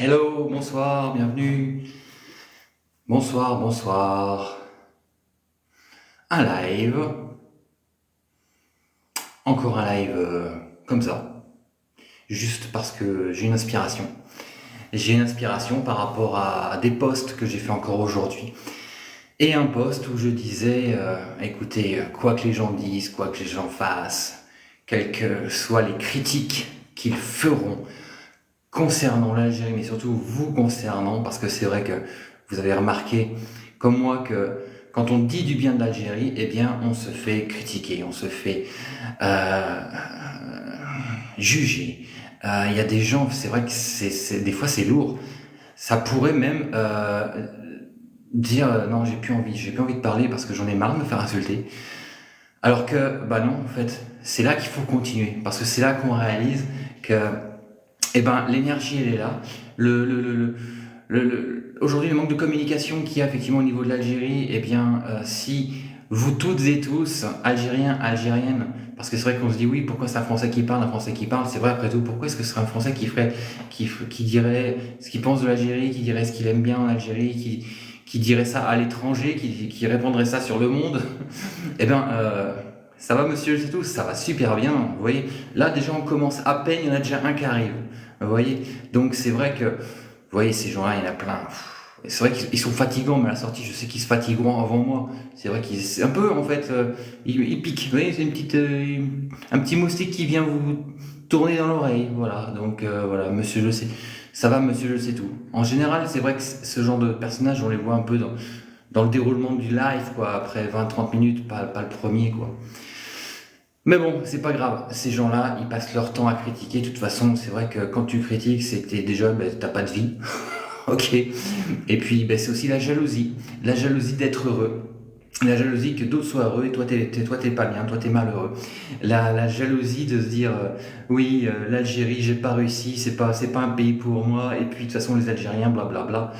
Hello, bonsoir, bienvenue. Bonsoir, bonsoir. Un live. Encore un live comme ça. Juste parce que j'ai une inspiration. J'ai une inspiration par rapport à des posts que j'ai fait encore aujourd'hui. Et un post où je disais, écoutez, quoi que les gens disent, quoi que les gens fassent, quelles que soient les critiques qu'ils feront concernant l'Algérie, mais surtout vous concernant, parce que c'est vrai que vous avez remarqué, comme moi, que quand on dit du bien de l'Algérie, eh bien, on se fait critiquer, on se fait euh, juger. Il y a des gens, c'est vrai que des fois c'est lourd. Ça pourrait même dire non, j'ai plus envie de parler parce que j'en ai marre de me faire insulter. Alors que, bah non, en fait, c'est là qu'il faut continuer, parce que c'est là qu'on réalise que eh ben, l'énergie, elle est là. Aujourd'hui, le manque de communication qu'il y a effectivement au niveau de l'Algérie, eh bien, si vous toutes et tous, Algériens, Algériennes, parce que c'est vrai qu'on se dit oui, pourquoi c'est un Français qui parle, c'est vrai après tout, pourquoi est-ce que ce serait un Français qui dirait ce qu'il pense de l'Algérie, qui dirait ce qu'il aime bien en Algérie, qui dirait ça à l'étranger, qui répondrait ça sur le monde. Eh bien, ça va monsieur, c'est tout, ça va super bien, vous voyez. Là déjà on commence à peine, il y en a déjà un qui arrive. Vous voyez? Donc c'est vrai que, vous voyez, ces gens-là, il y en a plein. C'est vrai qu'ils sont fatigants, mais à la sortie, je sais qu'ils se fatigueront avant moi. C'est vrai qu'ils, c'est un peu, en fait, ils piquent. Vous voyez, c'est un petit moustique qui vient vous tourner dans l'oreille. Voilà. Donc, voilà, monsieur, je sais. Ça va, monsieur, je sais tout. En général, c'est vrai que ce genre de personnages, on les voit un peu dans le déroulement du live, quoi. Après 20-30 minutes, pas le premier, quoi. Mais bon, c'est pas grave. Ces gens-là, ils passent leur temps à critiquer. De toute façon, c'est vrai que quand tu critiques, c'est que t'es déjà, ben, t'as pas de vie. Ok. Et puis, ben, c'est aussi la jalousie. La jalousie d'être heureux. La jalousie que d'autres soient heureux et toi t'es pas bien, toi t'es malheureux. La jalousie de se dire oui, l'Algérie j'ai pas réussi, c'est pas un pays pour moi et puis de toute façon les Algériens blablabla.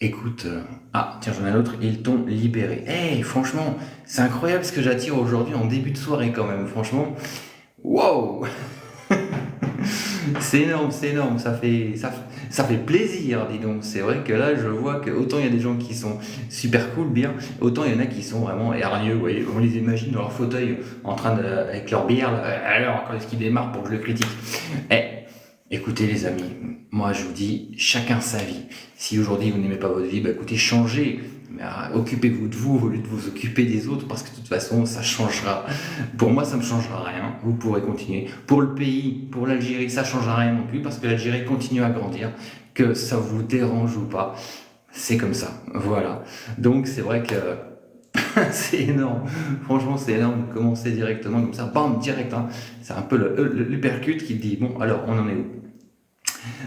Écoute, ah tiens j'en ai un autre, ils t'ont libéré. Eh franchement, c'est incroyable ce que j'attire aujourd'hui en début de soirée quand même, franchement. Wow. C'est énorme, ça fait plaisir, dis donc. C'est vrai que là, je vois que autant il y a des gens qui sont super cool, bien, autant il y en a qui sont vraiment hargneux, vous voyez. On les imagine dans leur fauteuil, en train de, avec leur bière, là. Alors, quand est-ce qu'ils démarrent pour que je le critique? Eh, écoutez les amis, moi je vous dis, chacun sa vie. Si aujourd'hui vous n'aimez pas votre vie, bah écoutez, changez. Mais, occupez-vous de vous au lieu de vous occuper des autres parce que de toute façon ça changera. Pour moi ça ne me changera rien, vous pourrez continuer. Pour le pays, pour l'Algérie, ça ne changera rien non plus parce que l'Algérie continue à grandir. Que ça vous dérange ou pas, c'est comme ça. Voilà. Donc c'est vrai que c'est énorme. Franchement, c'est énorme de commencer directement comme ça, bam, direct. Hein. C'est un peu l'uppercut qui dit bon, alors on en est où?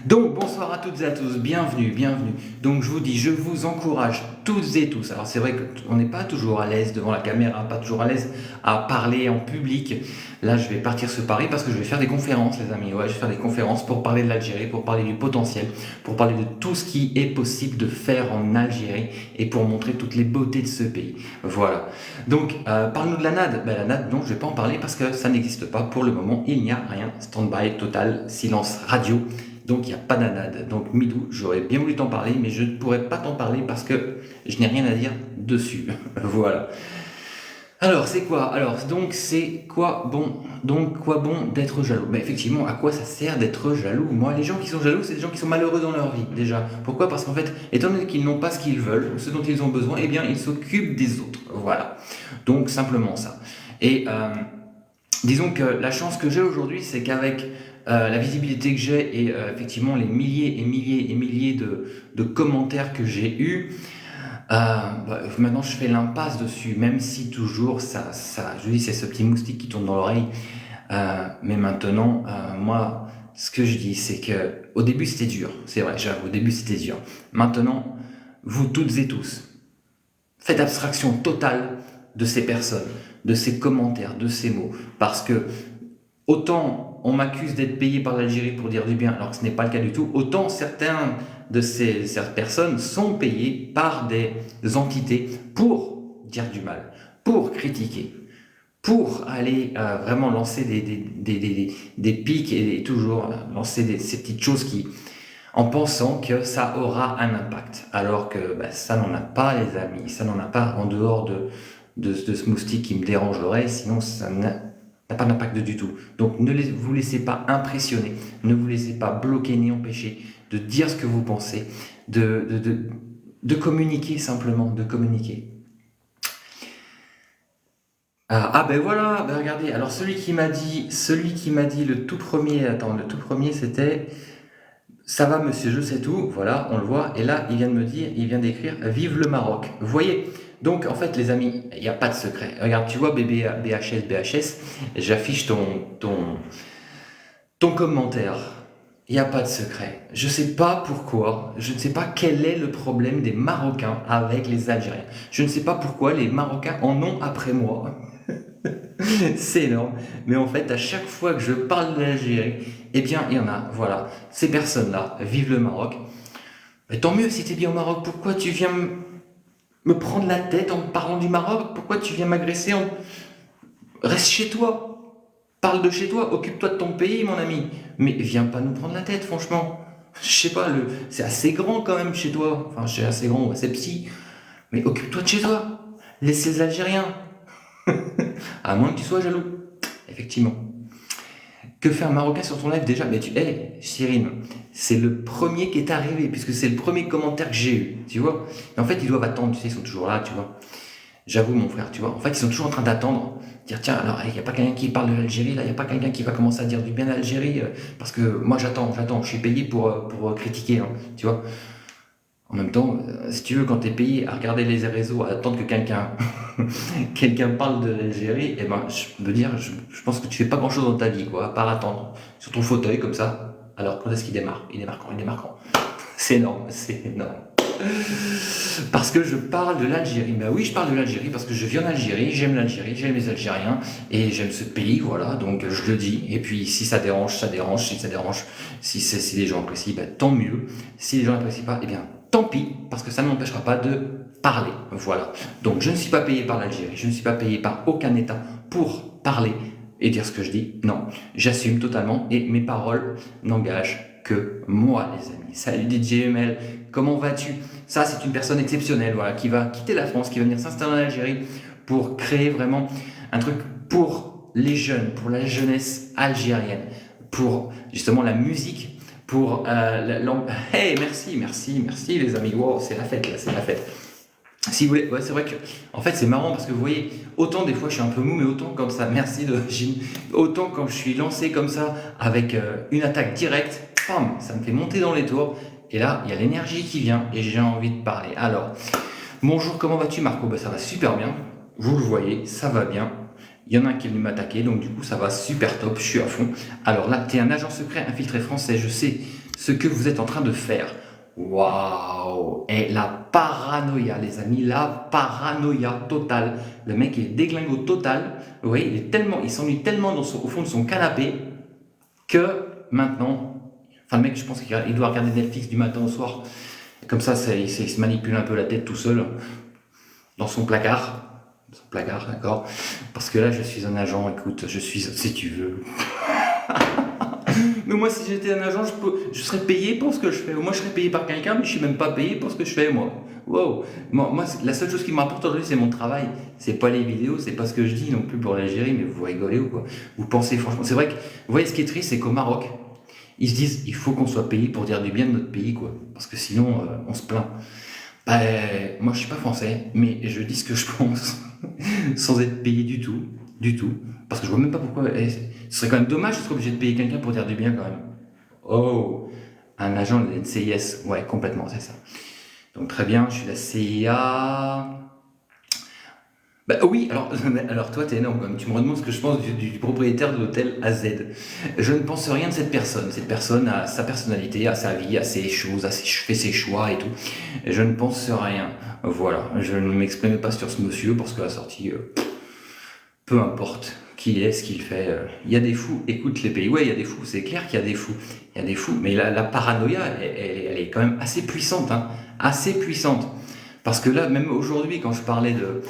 Donc bonsoir à toutes et à tous, bienvenue, bienvenue. Donc je vous dis, je vous encourage toutes et tous. Alors c'est vrai qu'on n'est pas toujours à l'aise devant la caméra, pas toujours à l'aise à parler en public. Là je vais partir ce pari parce que je vais faire des conférences les amis. Ouais, je vais faire des conférences pour parler de l'Algérie, pour parler du potentiel, pour parler de tout ce qui est possible de faire en Algérie et pour montrer toutes les beautés de ce pays. Voilà. Donc parle-nous de la NAD. Ben, la NAD, non, je ne vais pas en parler parce que ça n'existe pas pour le moment. Il n'y a rien. Stand-by total, silence radio. Donc il n'y a pas d'anade. Donc Midou, j'aurais bien voulu t'en parler, mais je ne pourrais pas t'en parler parce que je n'ai rien à dire dessus. Voilà. Alors c'est quoi? Alors donc c'est quoi bon? Donc quoi bon d'être jaloux? Ben effectivement, à quoi ça sert d'être jaloux? Moi, les gens qui sont jaloux, c'est des gens qui sont malheureux dans leur vie déjà. Pourquoi? Parce qu'en fait, étant donné qu'ils n'ont pas ce qu'ils veulent, ou ce dont ils ont besoin, eh bien ils s'occupent des autres. Voilà. Donc simplement ça. Et disons que la chance que j'ai aujourd'hui, c'est qu'avec la visibilité que j'ai et effectivement les milliers et milliers et milliers de commentaires que j'ai eus, bah, maintenant je fais l'impasse dessus, même si toujours je dis c'est ce petit moustique qui tourne dans l'oreille. Mais maintenant, moi, ce que je dis, c'est que au début c'était dur, c'est vrai, j'avoue, au début c'était dur. Maintenant, vous toutes et tous, faites abstraction totale de ces personnes, de ces commentaires, de ces mots, parce que autant on m'accuse d'être payé par l'Algérie pour dire du bien, alors que ce n'est pas le cas du tout, autant certains de ces personnes sont payées par des entités pour dire du mal, pour critiquer, pour aller vraiment lancer des pics et toujours lancer ces petites choses qui, en pensant que ça aura un impact. Alors que ça n'en a pas, les amis, ça n'en a pas en dehors de ce moustique qui me dérange l'oreille, sinon ça n'a pas d'impact du tout. Donc ne vous laissez pas impressionner, ne vous laissez pas bloquer ni empêcher de dire ce que vous pensez, de communiquer simplement, de communiquer. Ben voilà, ben regardez, alors celui qui m'a dit le tout premier, attends, le tout premier c'était ça va monsieur, je sais tout, voilà, on le voit, et là il vient de me dire, il vient d'écrire vive le Maroc. Vous voyez? Donc en fait les amis, il n'y a pas de secret. Regarde, tu vois BHS, j'affiche ton commentaire. Il n'y a pas de secret. Je ne sais pas pourquoi, je ne sais pas quel est le problème des Marocains avec les Algériens. Je ne sais pas pourquoi les Marocains en ont après moi. C'est énorme. Mais en fait, à chaque fois que je parle de l'Algérie, eh bien, il y en a, voilà, ces personnes-là vivent le Maroc. Mais tant mieux si tu es bien au Maroc. Pourquoi tu viens me prendre la tête en me parlant du Maroc? Pourquoi tu viens m'agresser Reste chez toi. Parle de chez toi. Occupe-toi de ton pays, mon ami. Mais viens pas nous prendre la tête, franchement. Je sais pas, c'est assez grand quand même chez toi. Enfin, c'est assez grand, assez petit. Mais occupe-toi de chez toi. Laisse les Algériens. À moins que tu sois jaloux. Effectivement. Que fait un Marocain sur ton live déjà? Mais Cyrine, c'est le premier qui est arrivé, puisque c'est le premier commentaire que j'ai eu, tu vois. Mais en fait, ils doivent attendre, tu sais, ils sont toujours là, tu vois. J'avoue, mon frère, tu vois. En fait, ils sont toujours en train d'attendre, dire, tiens, alors, il n'y a pas quelqu'un qui parle de l'Algérie, là, il n'y a pas quelqu'un qui va commencer à dire du bien de l'Algérie, parce que moi, j'attends, je suis payé pour critiquer, hein, tu vois. En même temps, si tu veux, quand tu es payé à regarder les réseaux, à attendre que quelqu'un parle de l'Algérie, eh ben, je pense que tu fais pas grand chose dans ta vie, quoi, à part attendre sur ton fauteuil comme ça. Alors, quand est-ce qu'il démarre? Il démarre quand? Il démarre quand? C'est énorme, c'est énorme. Parce que je parle de l'Algérie. Ben oui, je parle de l'Algérie parce que je vis en Algérie, j'aime les Algériens et j'aime ce pays, voilà, donc je le dis. Et puis si ça dérange, ça dérange, si ça dérange, si les gens apprécient, ben, tant mieux. Si les gens n'apprécient pas, eh bien tant pis, parce que ça ne m'empêchera pas de parler. Voilà. Donc je ne suis pas payé par l'Algérie, je ne suis pas payé par aucun État pour parler et dire ce que je dis. Non, j'assume totalement et mes paroles n'engagent que moi, les amis. Salut DJ ML, comment vas-tu? Ça, c'est une personne exceptionnelle, voilà, qui va quitter la France, qui va venir s'installer en Algérie pour créer vraiment un truc pour les jeunes, pour la jeunesse algérienne, pour justement la musique, pour Hey, merci les amis. Wow, c'est la fête là, c'est la fête. Si vous voulez, ouais, c'est vrai que, en fait, c'est marrant parce que vous voyez, autant des fois je suis un peu mou, mais autant comme ça, merci de Jim, autant quand je suis lancé comme ça avec une attaque directe, pam, ça me fait monter dans les tours. Et là, il y a l'énergie qui vient et j'ai envie de parler. Alors, bonjour, comment vas-tu Marco? Ça va super bien. Vous le voyez, ça va bien. Il y en a un qui est venu m'attaquer, donc du coup, ça va super top. Je suis à fond. Alors là, tu es un agent secret infiltré français. Je sais ce que vous êtes en train de faire. Waouh! Et la paranoïa, les amis, la paranoïa totale. Le mec, il est déglingo total. Vous voyez, il s'ennuie tellement au fond de son canapé que maintenant. Enfin, le mec, je pense qu'il doit regarder Netflix du matin au soir. Comme ça, il se manipule un peu la tête tout seul dans son placard. Son placard, d'accord. Parce que là, je suis un agent, écoute, si tu veux. Mais moi, si j'étais un agent, je serais payé pour ce que je fais. Moi, je serais payé par quelqu'un, mais je suis même pas payé pour ce que je fais, moi. Wow. Moi, la seule chose qui m'importe aujourd'hui, c'est mon travail. C'est pas les vidéos, c'est pas ce que je dis non plus pour l'Algérie, mais vous rigolez ou quoi? Vous pensez, franchement. C'est vrai que, vous voyez, ce qui est triste, c'est qu'au Maroc, ils se disent, il faut qu'on soit payé pour dire du bien de notre pays, quoi. Parce que sinon, on se plaint. Moi, je suis pas français, mais je dis ce que je pense, sans être payé du tout, du tout. Parce que je vois même pas pourquoi. Ce serait quand même dommage d'être obligé de payer quelqu'un pour dire du bien, quand même. Oh, un agent de la NCIS, ouais, complètement, c'est ça. Donc très bien, je suis la CIA. Oui, alors toi t'es énorme quand même. Tu me demandes ce que je pense du propriétaire de l'hôtel AZ. Je ne pense rien de cette personne. Cette personne a sa personnalité, a sa vie, a ses choses, fait ses choix et tout. Et je ne pense rien. Voilà, je ne m'exprime pas sur ce monsieur parce que la sortie, peu importe qui est, ce qu'il fait. Il y a des fous, écoute les pays. Ouais, il y a des fous, c'est clair qu'il y a des fous. Il y a des fous, mais la paranoïa, elle est quand même assez puissante, hein, assez puissante. Parce que là, même aujourd'hui, quand je parlais de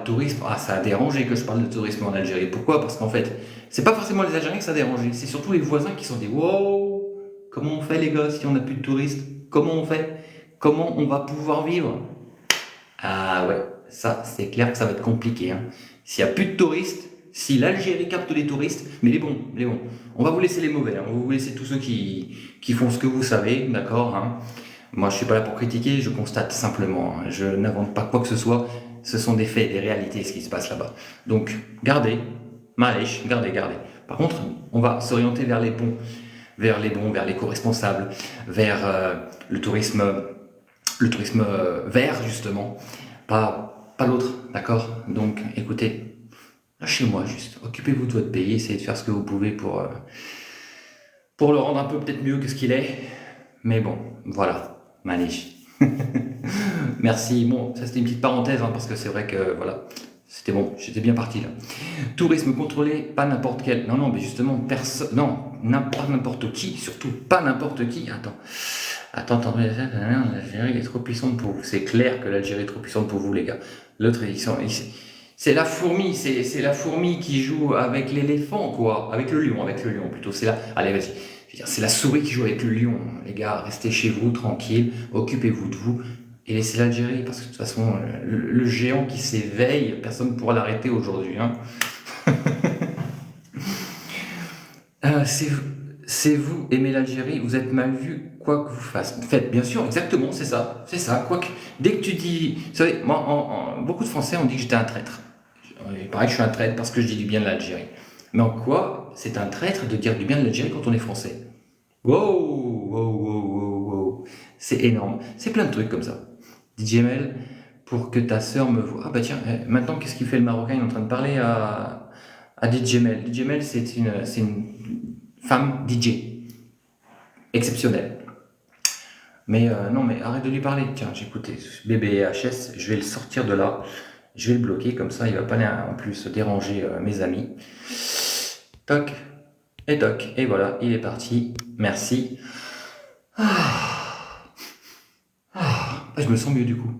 tourisme, ça a dérangé que je parle de tourisme en Algérie. Pourquoi? Parce qu'en fait, c'est pas forcément les Algériens que ça a dérangé, c'est surtout les voisins qui sont dit wow, Comment on fait les gars si on n'a plus de touristes? Comment on fait? Comment on va pouvoir vivre? Ah ouais, ça c'est clair que ça va être compliqué, hein. S'il n'y a plus de touristes, si l'Algérie capte les touristes, mais les bons, on va vous laisser les mauvais, hein. On va vous laisser tous ceux qui font ce que vous savez, d'accord, hein. Moi je suis pas là pour critiquer, je constate simplement, hein. Je n'invente pas quoi que ce soit, ce sont des faits, des réalités ce qui se passe là-bas. Donc gardez, Malèche, gardez, gardez. Par contre, on va s'orienter vers les bons, vers l'éco-responsable, vers le tourisme vert justement, pas l'autre, d'accord? Donc écoutez, lâchez-moi juste, occupez-vous de votre pays, essayez de faire ce que vous pouvez pour le rendre un peu peut-être mieux que ce qu'il est. Mais bon, voilà, Maniche. Merci, bon, ça c'était une petite parenthèse, hein, parce que c'est vrai que voilà, c'était bon, j'étais bien parti là. Tourisme contrôlé, pas n'importe quel. Non, non, mais justement, personne. Non, pas n'importe qui, surtout pas n'importe qui. Attends, l'Algérie est trop puissante pour vous. C'est clair que l'Algérie est trop puissante pour vous, les gars. L'autre, c'est la fourmi, c'est la fourmi qui joue avec l'éléphant, quoi. Avec le lion plutôt. C'est là. Allez, vas-y. Je veux dire, c'est la souris qui joue avec le lion. Les gars, restez chez vous, tranquille, occupez-vous de vous. Et laissez l'Algérie, parce que de toute façon, le géant qui s'éveille, personne ne pourra l'arrêter aujourd'hui, hein. Euh, c'est, c'est vous, aimez l'Algérie, vous êtes mal vu, quoi que vous fassiez. Faites, bien sûr, exactement, c'est ça. Quoique, dès que tu dis, vous savez, moi, beaucoup de Français ont dit que j'étais un traître. Il paraît que je suis un traître parce que je dis du bien de l'Algérie. Mais en quoi c'est un traître de dire du bien de l'Algérie quand on est français? Wow. C'est énorme. C'est plein de trucs comme ça. DJML, pour que ta sœur me voie. Ah bah tiens, maintenant qu'est-ce qu'il fait le Marocain? Il est en train de parler à DJML. DJML, c'est une femme DJ. Exceptionnelle. Mais non, mais arrête de lui parler. Tiens, j'ai écouté bébé HS, je vais le sortir de là. Je vais le bloquer, comme ça il va pas en plus déranger mes amis. Toc, et toc, et voilà, il est parti. Merci. Je me sens mieux du coup.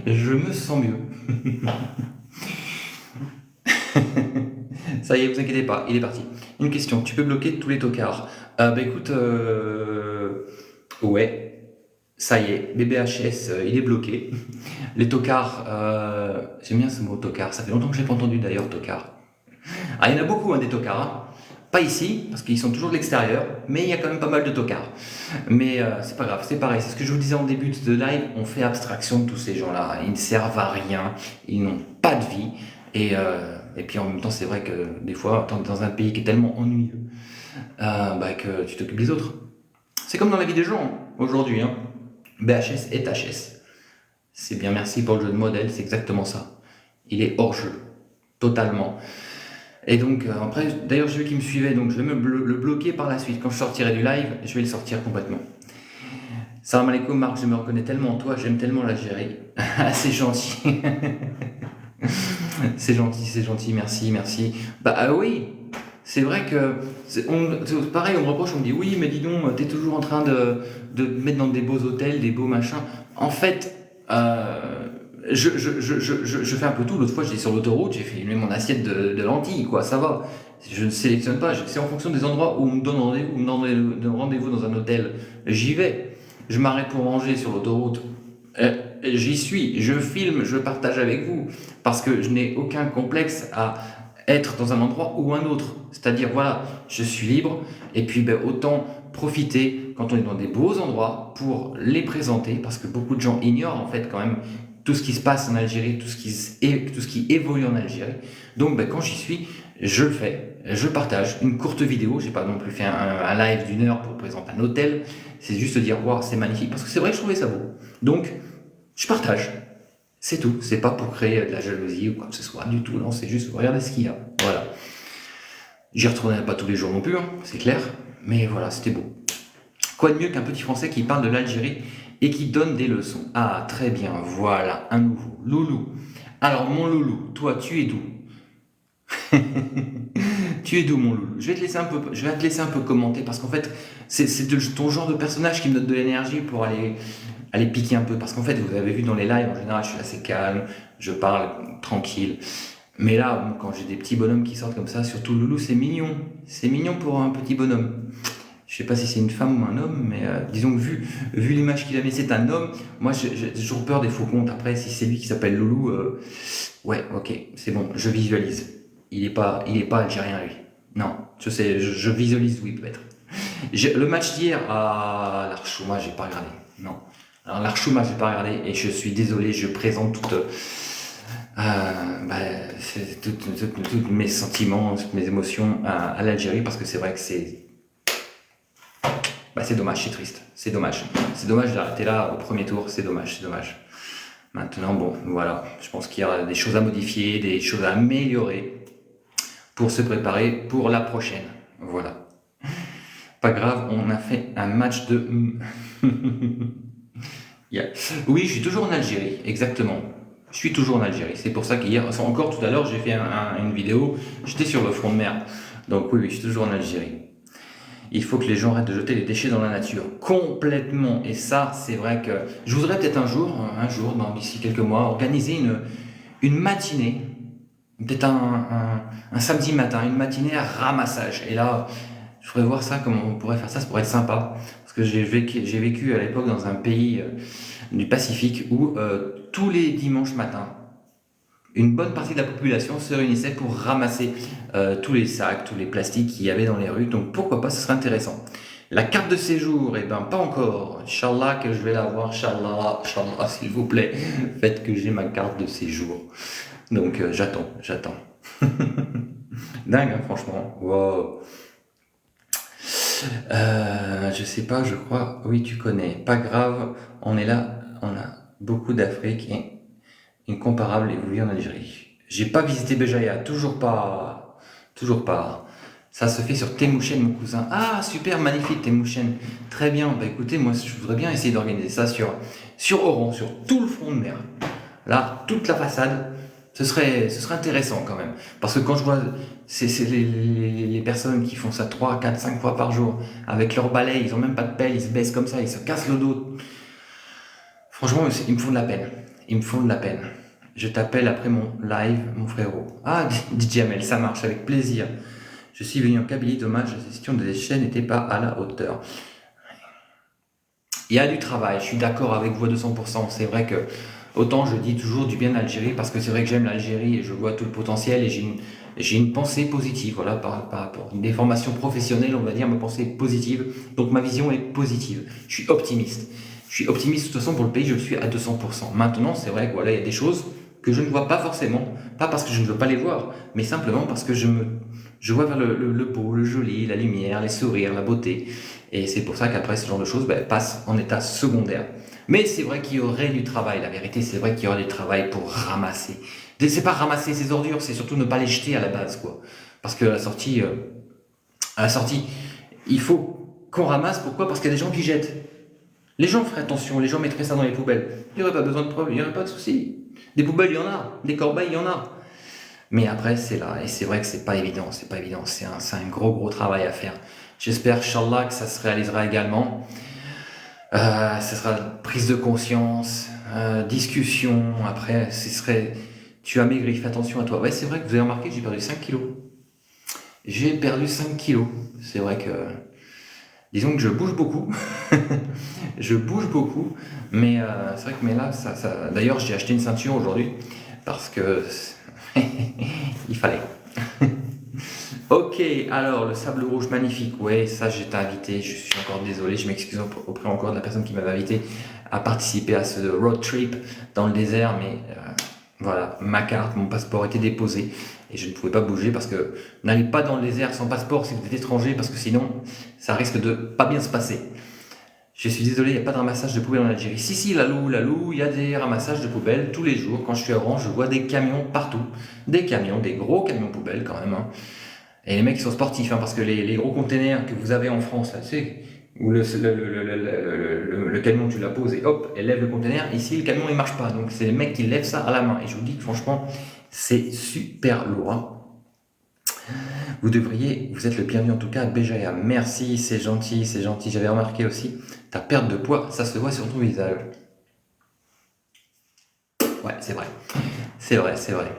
Je me sens mieux. Ça y est, vous inquiétez pas, il est parti. Une question, tu peux bloquer tous les tocards? Bah écoute, ouais, ça y est, BBHS, il est bloqué. Les tocards, j'aime bien ce mot tocard, ça fait longtemps que je l'ai pas entendu d'ailleurs, tocard. Ah, il y en a beaucoup, hein, des tocards, hein. Pas ici, parce qu'ils sont toujours de l'extérieur, mais il y a quand même pas mal de tocards. Mais c'est pas grave, c'est pareil, c'est ce que je vous disais en début de live, on fait abstraction de tous ces gens-là. Ils ne servent à rien, ils n'ont pas de vie, et puis en même temps, c'est vrai que des fois, t'es dans un pays qui est tellement ennuyeux, que tu t'occupes des autres. C'est comme dans la vie des gens, hein, aujourd'hui, hein. BHS est HS. C'est bien, merci pour le jeu de modèle, c'est exactement ça. Il est hors jeu, totalement. Et donc, après, d'ailleurs, j'ai vu qu'il me suivait, donc je vais le bloquer par la suite. Quand je sortirai du live, je vais le sortir complètement. Salam alaikum, Marc, je me reconnais tellement en toi, j'aime tellement l'Algérie. C'est gentil. C'est gentil, merci. Oui, c'est vrai que, pareil, on me reproche, on me dit, oui, mais dis donc, t'es toujours en train de me mettre dans des beaux hôtels, des beaux machins. En fait, je fais un peu tout. L'autre fois, j'étais sur l'autoroute, j'ai fait mon assiette de lentilles, quoi, ça va. Je ne sélectionne pas, c'est en fonction des endroits où on me donne rendez-vous, rendez-vous dans un hôtel, j'y vais. Je m'arrête pour manger sur l'autoroute, j'y suis, je filme, je partage avec vous, parce que je n'ai aucun complexe à être dans un endroit ou un autre. C'est-à-dire, voilà, je suis libre, et puis autant profiter quand on est dans des beaux endroits pour les présenter, parce que beaucoup de gens ignorent en fait quand même tout ce qui se passe en Algérie, tout ce qui évolue en Algérie. Donc quand j'y suis, je le fais, je partage une courte vidéo, j'ai pas non plus fait un live d'1 heure pour présenter un hôtel, c'est juste dire, wow, c'est magnifique, parce que c'est vrai que je trouvais ça beau. Donc, je partage. C'est tout, c'est pas pour créer de la jalousie ou quoi que ce soit du tout, non, c'est juste, regardez ce qu'il y a, voilà. J'y retournerai pas tous les jours non plus, hein, c'est clair, mais voilà, c'était beau. Quoi de mieux qu'un petit Français qui parle de l'Algérie et qui donne des leçons? Ah, très bien, voilà, un nouveau. Loulou. Alors, mon loulou, toi, tu es d'où? Tu es d'où, mon loulou? Je vais te laisser un peu commenter, parce qu'en fait, c'est ton genre de personnage qui me donne de l'énergie pour aller piquer un peu. Parce qu'en fait, vous avez vu dans les lives, en général, je suis assez calme, je parle tranquille. Mais là, quand j'ai des petits bonhommes qui sortent comme ça, surtout Loulou, c'est mignon. C'est mignon pour un petit bonhomme. Je sais pas si c'est une femme ou un homme, mais disons que vu l'image qu'il a mis, c'est un homme. Moi, j'ai toujours peur des faux comptes. Après, si c'est lui qui s'appelle Loulou, ouais, ok, c'est bon, je visualise. Il est pas algérien, lui. Non, je sais, je visualise où il peut être. Le match d'hier à l'Archouma, j'ai pas regardé. Non. Alors l'Archouma, j'ai pas regardé et je suis désolé, je présente bah, toutes mes sentiments, toutes mes émotions à l'Algérie parce que c'est vrai que c'est dommage, c'est triste, c'est dommage. C'est dommage d'arrêter là au premier tour, c'est dommage, c'est dommage. Maintenant, bon, voilà, je pense qu'il y a des choses à modifier, des choses à améliorer pour se préparer pour la prochaine. Voilà. Pas grave, on a fait un match de... Yeah. Oui, je suis toujours en Algérie, exactement. Je suis toujours en Algérie. C'est pour ça qu'hier, encore tout à l'heure, j'ai fait une vidéo, j'étais sur le front de mer. Donc oui, oui, je suis toujours en Algérie. Il faut que les gens arrêtent de jeter les déchets dans la nature. Complètement. Et ça, c'est vrai que je voudrais peut-être un jour, d'ici quelques mois, organiser une matinée, peut-être un samedi matin, une matinée à ramassage. Et là, je voudrais voir ça, comment on pourrait faire ça, ça pourrait être sympa. Parce que j'ai vécu à l'époque dans un pays du Pacifique où tous les dimanches matins, une bonne partie de la population se réunissait pour ramasser tous les sacs, tous les plastiques qu'il y avait dans les rues. Donc pourquoi pas, ce serait intéressant. La carte de séjour, eh ben pas encore. Inch'Allah que je vais l'avoir, Inch'Allah, Inch'Allah, s'il vous plaît. Faites que j'ai ma carte de séjour. Donc j'attends. Dingue, hein, franchement. Wow. Je sais pas, je crois. Oui, tu connais. Pas grave, on est là. On a beaucoup d'Afrique et incomparable et vous vivez en Algérie. J'ai pas visité Béjaïa, toujours pas. Toujours pas. Ça se fait sur Temouchen, mon cousin. Ah, super, magnifique, Temouchen. Très bien. Bah écoutez, moi, je voudrais bien essayer d'organiser ça sur Oran, sur tout le front de mer. Là, toute la façade, ce serait intéressant quand même. Parce que quand je vois c'est les personnes qui font ça 3, 4, 5 fois par jour, avec leur balai, ils ont même pas de pelle, ils se baissent comme ça, ils se cassent le dos. Franchement, ils me font de la peine. Ils me font de la peine. Je t'appelle après mon live, mon frérot. Ah, DJ Amel, ça marche, avec plaisir. Je suis venu en Kabylie, dommage, la gestion des déchets n'était pas à la hauteur. Il y a du travail, je suis d'accord avec vous à 200%. C'est vrai que autant je dis toujours du bien de l'Algérie parce que c'est vrai que j'aime l'Algérie et je vois tout le potentiel et j'ai une pensée positive. Voilà, par rapport à des formations professionnelles, on va dire, ma pensée est positive. Donc ma vision est positive. Je suis optimiste. Je suis optimiste de toute façon pour le pays, je le suis à 200%. Maintenant, c'est vrai que voilà, il y a des choses que je ne vois pas forcément, pas parce que je ne veux pas les voir, mais simplement parce que je vois vers le beau, le joli, la lumière, les sourires, la beauté. Et c'est pour ça qu'après ce genre de choses passe en état secondaire. Mais c'est vrai qu'il y aurait du travail, la vérité, c'est vrai qu'il y aurait du travail pour ramasser. C'est pas ramasser ces ordures, c'est surtout ne pas les jeter à la base, quoi. Parce que à la sortie, il faut qu'on ramasse, pourquoi? Parce qu'il y a des gens qui jettent. Les gens feraient attention, les gens mettraient ça dans les poubelles. Il n'y aurait pas besoin de preuves, il n'y aurait pas de souci. Des poubelles, il y en a, des corbeilles, il y en a. Mais après, c'est là, et c'est vrai que c'est pas évident, c'est un gros gros travail à faire. J'espère, Inch'Allah, que ça se réalisera également. Ce sera prise de conscience, discussion, après, ce serait, tu as maigri, fais attention à toi. Ouais, c'est vrai que vous avez remarqué que j'ai perdu 5 kilos. J'ai perdu 5 kilos. C'est vrai que, disons que je bouge beaucoup. Je bouge beaucoup, mais c'est vrai que mais là, d'ailleurs, j'ai acheté une ceinture aujourd'hui parce que il fallait. Ok, alors le sable rouge magnifique, ouais, ça j'étais invité, je suis encore désolé, je m'excuse auprès encore de la personne qui m'avait invité à participer à ce road trip dans le désert, mais voilà, ma carte, mon passeport était déposé et je ne pouvais pas bouger parce que n'allez pas dans le désert sans passeport si vous êtes étranger parce que sinon ça risque de pas bien se passer. Je suis désolé, il n'y a pas de ramassage de poubelles en Algérie. Si, Lalou, il y a des ramassages de poubelles tous les jours. Quand je suis à Oran, je vois des camions partout. Des camions, des gros camions poubelles quand même, hein. Et les mecs ils sont sportifs, hein, parce que les gros containers que vous avez en France, là, tu sais, où le camion tu la poses et hop, elle lève le container. Ici, le camion il marche pas. Donc c'est les mecs qui lèvent ça à la main. Et je vous dis que franchement, c'est super lourd, hein. Vous êtes le bienvenu en tout cas à Béjaïa. Merci, c'est gentil, c'est gentil. J'avais remarqué aussi ta perte de poids, ça se voit sur ton visage. Ouais, c'est vrai. C'est vrai, c'est vrai.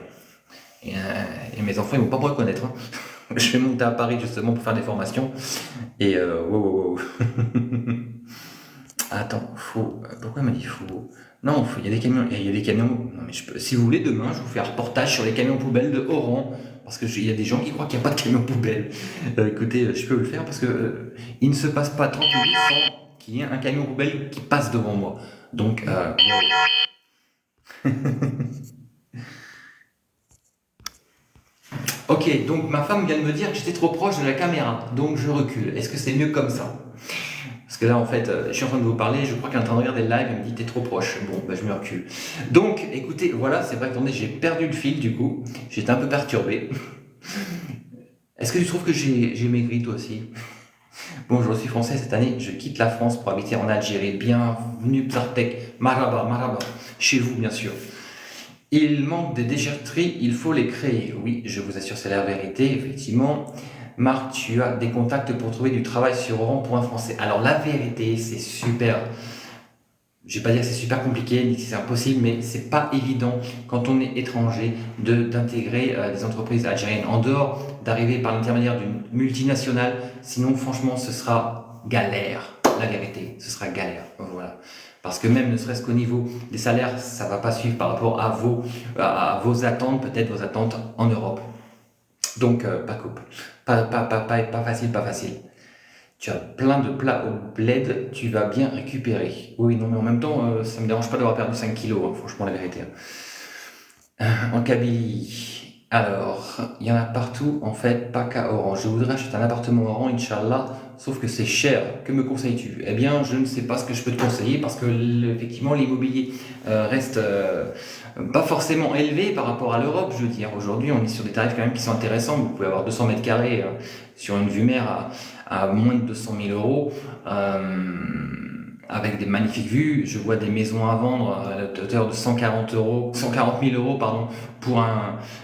Et mes enfants, ils vont pas me reconnaître, hein. Je vais monter à Paris justement pour faire des formations. Et wow, wow, wow. Attends, faut. Pourquoi il m'a dit faut. Non, il y a des camions. Il y a des camions. Non, mais si vous voulez, demain, je vous fais un reportage sur les camions poubelles de Oran. Parce qu'il y a des gens qui croient qu'il n'y a pas de camions poubelles. Écoutez, je peux le faire parce que il ne se passe pas 30 minutes sans qu'il y ait un camion poubelle qui passe devant moi. Donc, ok, donc ma femme vient de me dire que j'étais trop proche de la caméra. Donc je recule. Est-ce que c'est mieux comme ça? Parce que là, en fait, je suis en train de vous parler, je crois qu'elle est en train de regarder le live, elle me dit t'es trop proche. Bon, bah, je me recule. Donc, écoutez, voilà, c'est vrai que attendez, j'ai perdu le fil du coup. J'étais un peu perturbé. Est-ce que tu trouves que j'ai maigri toi aussi? Bon, je suis français cette année, je quitte la France pour habiter en Algérie. Bienvenue Psartek, Maraba, Maraba. Chez vous, bien sûr. Il manque des déchetteries, il faut les créer. Oui, je vous assure, c'est la vérité, effectivement. Marc, tu as des contacts pour trouver du travail sur Oran pour un Français. Alors la vérité, c'est super. Je vais pas dire que c'est super compliqué ni que c'est impossible, mais c'est pas évident quand on est étranger d'intégrer des entreprises algériennes en dehors d'arriver par l'intermédiaire d'une multinationale. Sinon, franchement, ce sera galère. La vérité, ce sera galère. Voilà. Parce que même ne serait-ce qu'au niveau des salaires, ça va pas suivre par rapport à vos attentes, peut-être vos attentes en Europe. Donc, pas coupe. Pas facile, pas facile. Tu as plein de plats au bled, tu vas bien récupérer. Oui, non, mais en même temps, ça me dérange pas d'avoir perdu 5 kilos, hein, franchement, la vérité. En Kabylie, alors, il y en a partout, en fait, pas qu'à Oran. Je voudrais acheter un appartement Oran, Inch'Allah, sauf que c'est cher. Que me conseilles-tu? Eh bien, je ne sais pas ce que je peux te conseiller, parce que, effectivement, l'immobilier reste pas forcément élevé par rapport à l'Europe, je veux dire. Aujourd'hui, on est sur des tarifs quand même qui sont intéressants. Vous pouvez avoir 200 mètres carrés sur une vue mer à moins de 200 000 euros. Avec des magnifiques vues. Je vois des maisons à vendre à la hauteur de 140 euros, 140 000 euros, pardon, pour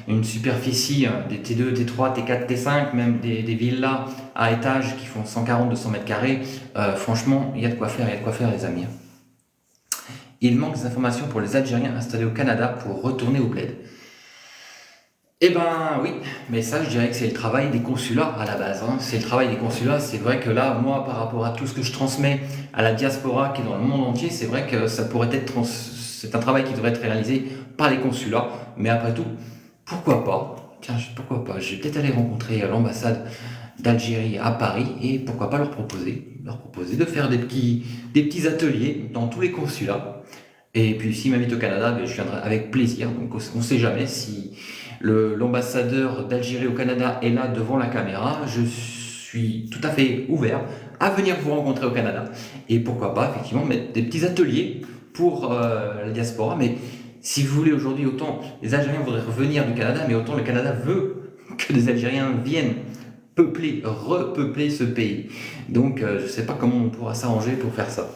une superficie des T2, T3, T4, T5, même des villas à étage qui font 140, 200 mètres carrés. Franchement, il y a de quoi faire, il y a de quoi faire, les amis. Il manque des informations pour les Algériens installés au Canada pour retourner au bled. Eh ben oui, mais ça je dirais que c'est le travail des consulats à la base, hein. C'est le travail des consulats, c'est vrai que là, moi, par rapport à tout ce que je transmets à la diaspora qui est dans le monde entier, c'est vrai que ça pourrait être c'est un travail qui devrait être réalisé par les consulats, mais après tout, pourquoi pas? Tiens, pourquoi pas? Je vais peut-être aller rencontrer l'ambassade d'Algérie à Paris et pourquoi pas leur proposer de faire des petits ateliers dans tous les consulats. Et puis s'ils m'invitent au Canada, ben, je viendrai avec plaisir. Donc on ne sait jamais si l'ambassadeur d'Algérie au Canada est là devant la caméra. Je suis tout à fait ouvert à venir vous rencontrer au Canada. Et pourquoi pas, effectivement, mettre des petits ateliers pour la diaspora. Mais si vous voulez, aujourd'hui, autant les Algériens voudraient revenir du Canada, mais autant le Canada veut que des Algériens viennent repeupler ce pays. Donc je ne sais pas comment on pourra s'arranger pour faire ça.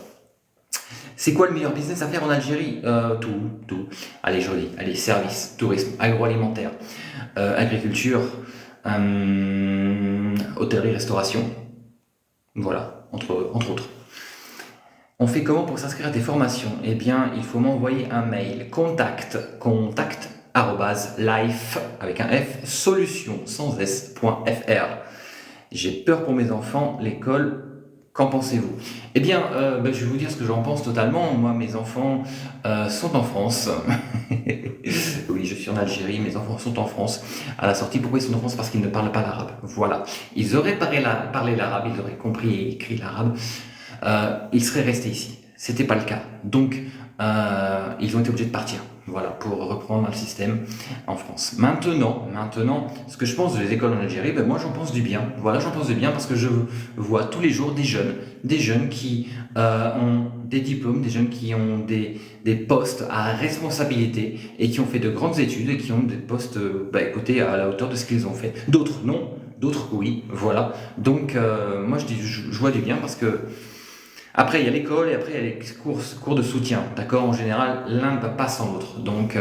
C'est quoi le meilleur business à faire en Algérie? Tout. Allez, joli. Allez, services, tourisme, agroalimentaire, agriculture, hôtellerie, restauration. Voilà, entre autres. On fait comment pour s'inscrire à tes formations? Eh bien, il faut m'envoyer un mail. Contact, life, avec un F, solution, sans s.fr. J'ai peur pour mes enfants, l'école. Qu'en pensez-vous? Eh bien, je vais vous dire ce que j'en pense totalement. Moi, mes enfants sont en France. Oui, je suis en Algérie, mes enfants sont en France. À la sortie, pourquoi ils sont en France? Parce qu'ils ne parlent pas l'arabe. Voilà. Ils auraient parlé l'arabe, ils auraient compris et écrit l'arabe. Ils seraient restés ici. C'était pas le cas. Donc, ils ont été obligés de partir. Voilà, pour reprendre le système en France. Maintenant, ce que je pense des écoles en Algérie, ben moi j'en pense du bien. Voilà, j'en pense du bien parce que je vois tous les jours des jeunes qui ont des diplômes, des jeunes qui ont des postes à responsabilité et qui ont fait de grandes études et qui ont des postes, écoutez, à la hauteur de ce qu'ils ont fait. D'autres non, d'autres oui, voilà. Donc moi je vois du bien parce que après, il y a l'école et après, il y a les cours de soutien. D'accord? En général, l'un ne va pas sans l'autre. Donc,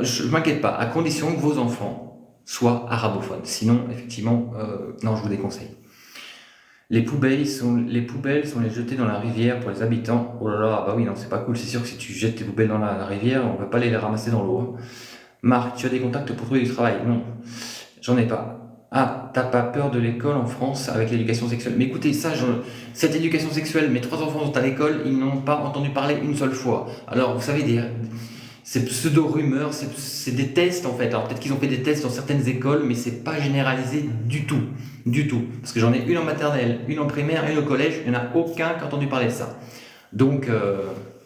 je ne m'inquiète pas, à condition que vos enfants soient arabophones. Sinon, effectivement, non, je vous déconseille. Les poubelles sont les jetées dans la rivière pour les habitants. Oh là là, bah oui, non, c'est pas cool. C'est sûr que si tu jettes tes poubelles dans la rivière, on va pas aller les ramasser dans l'eau, hein. Marc, tu as des contacts pour trouver du travail? Non, j'en ai pas. Ah, t'as pas peur de l'école en France avec l'éducation sexuelle? Mais écoutez, cette éducation sexuelle, mes trois enfants sont à l'école, ils n'ont pas entendu parler une seule fois. Alors, vous savez, ces pseudo-rumeurs, c'est des tests en fait. Alors peut-être qu'ils ont fait des tests dans certaines écoles, mais c'est pas généralisé du tout. Du tout. Parce que j'en ai une en maternelle, une en primaire, une au collège, il n'y en a aucun qui a entendu parler de ça. Donc,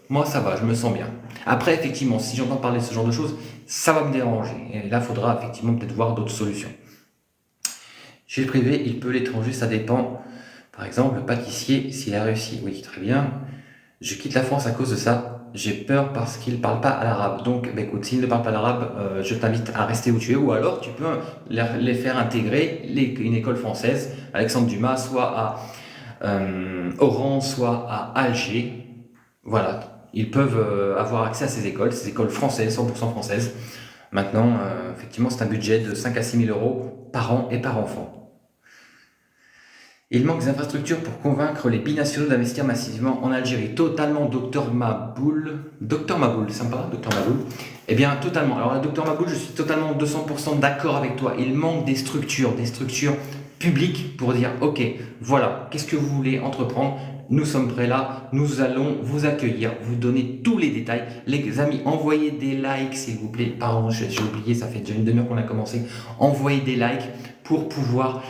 moi ça va, je me sens bien. Après, effectivement, si j'entends parler de ce genre de choses, ça va me déranger. Et là, il faudra effectivement peut-être voir d'autres solutions. Chez le privé, il peut l'étranger, ça dépend. Par exemple, le pâtissier, s'il a réussi. Oui, très bien. Je quitte la France à cause de ça. J'ai peur parce qu'il ne parle pas l'arabe. Donc, bah, écoute, s'il ne parle pas l'arabe, je t'invite à rester où tu es. Ou alors, tu peux les faire intégrer une école française, Alexandre Dumas, soit à Oran, soit à Alger. Voilà. Ils peuvent avoir accès à ces écoles françaises, 100% françaises. Maintenant, effectivement, c'est un budget de 5 à 6 000 euros par an et par enfant. Il manque des infrastructures pour convaincre les binationaux d'investir massivement en Algérie. Totalement, docteur Maboul. Docteur Maboul, sympa, docteur Maboul. Eh bien, totalement. Alors, la docteur Maboul, je suis totalement 200% d'accord avec toi. Il manque des structures publiques pour dire, ok, voilà, qu'est-ce que vous voulez entreprendre? Nous sommes prêts là, nous allons vous accueillir, vous donner tous les détails. Les amis, envoyez des likes, s'il vous plaît. Pardon, j'ai oublié, ça fait déjà une demi-heure qu'on a commencé. Envoyez des likes pour pouvoir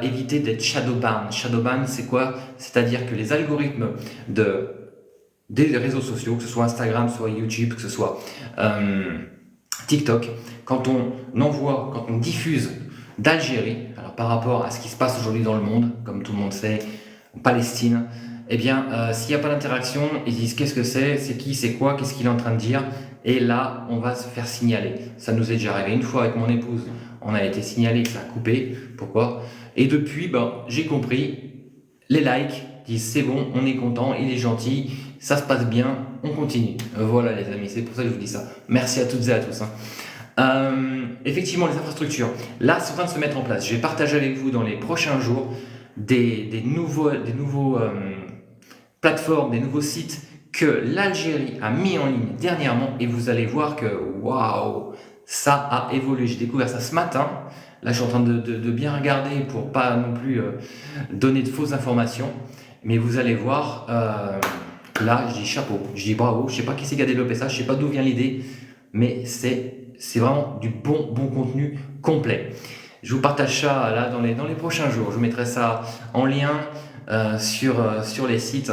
éviter d'être shadowban. Shadowban, c'est quoi? C'est-à-dire que les algorithmes des réseaux sociaux, que ce soit Instagram, soit YouTube, que ce soit TikTok, quand on diffuse d'Algérie, alors par rapport à ce qui se passe aujourd'hui dans le monde, comme tout le monde sait, en Palestine, eh bien, s'il n'y a pas d'interaction, ils disent qu'est-ce que c'est qui, c'est quoi, qu'est-ce qu'il est en train de dire, et là, on va se faire signaler. Ça nous est déjà arrivé une fois avec mon épouse, on a été signalé, ça a coupé. Pourquoi? Et depuis, j'ai compris. Les likes disent c'est bon, on est content, il est gentil, ça se passe bien, on continue. Voilà les amis, c'est pour ça que je vous dis ça. Merci à toutes et à tous. Effectivement, les infrastructures, là, c'est en train de se mettre en place. Je vais partager avec vous dans les prochains jours des nouveaux plateformes, des nouveaux sites que l'Algérie a mis en ligne dernièrement et vous allez voir que waouh, ça a évolué. J'ai découvert ça ce matin. Là, je suis en train de bien regarder pour pas non plus donner de fausses informations. Mais vous allez voir, là, je dis chapeau, je dis bravo. Je sais pas qui c'est qui a développé ça, je sais pas d'où vient l'idée, mais c'est vraiment du bon contenu complet. Je vous partage ça là dans les prochains jours. Je vous mettrai ça en lien sur les sites.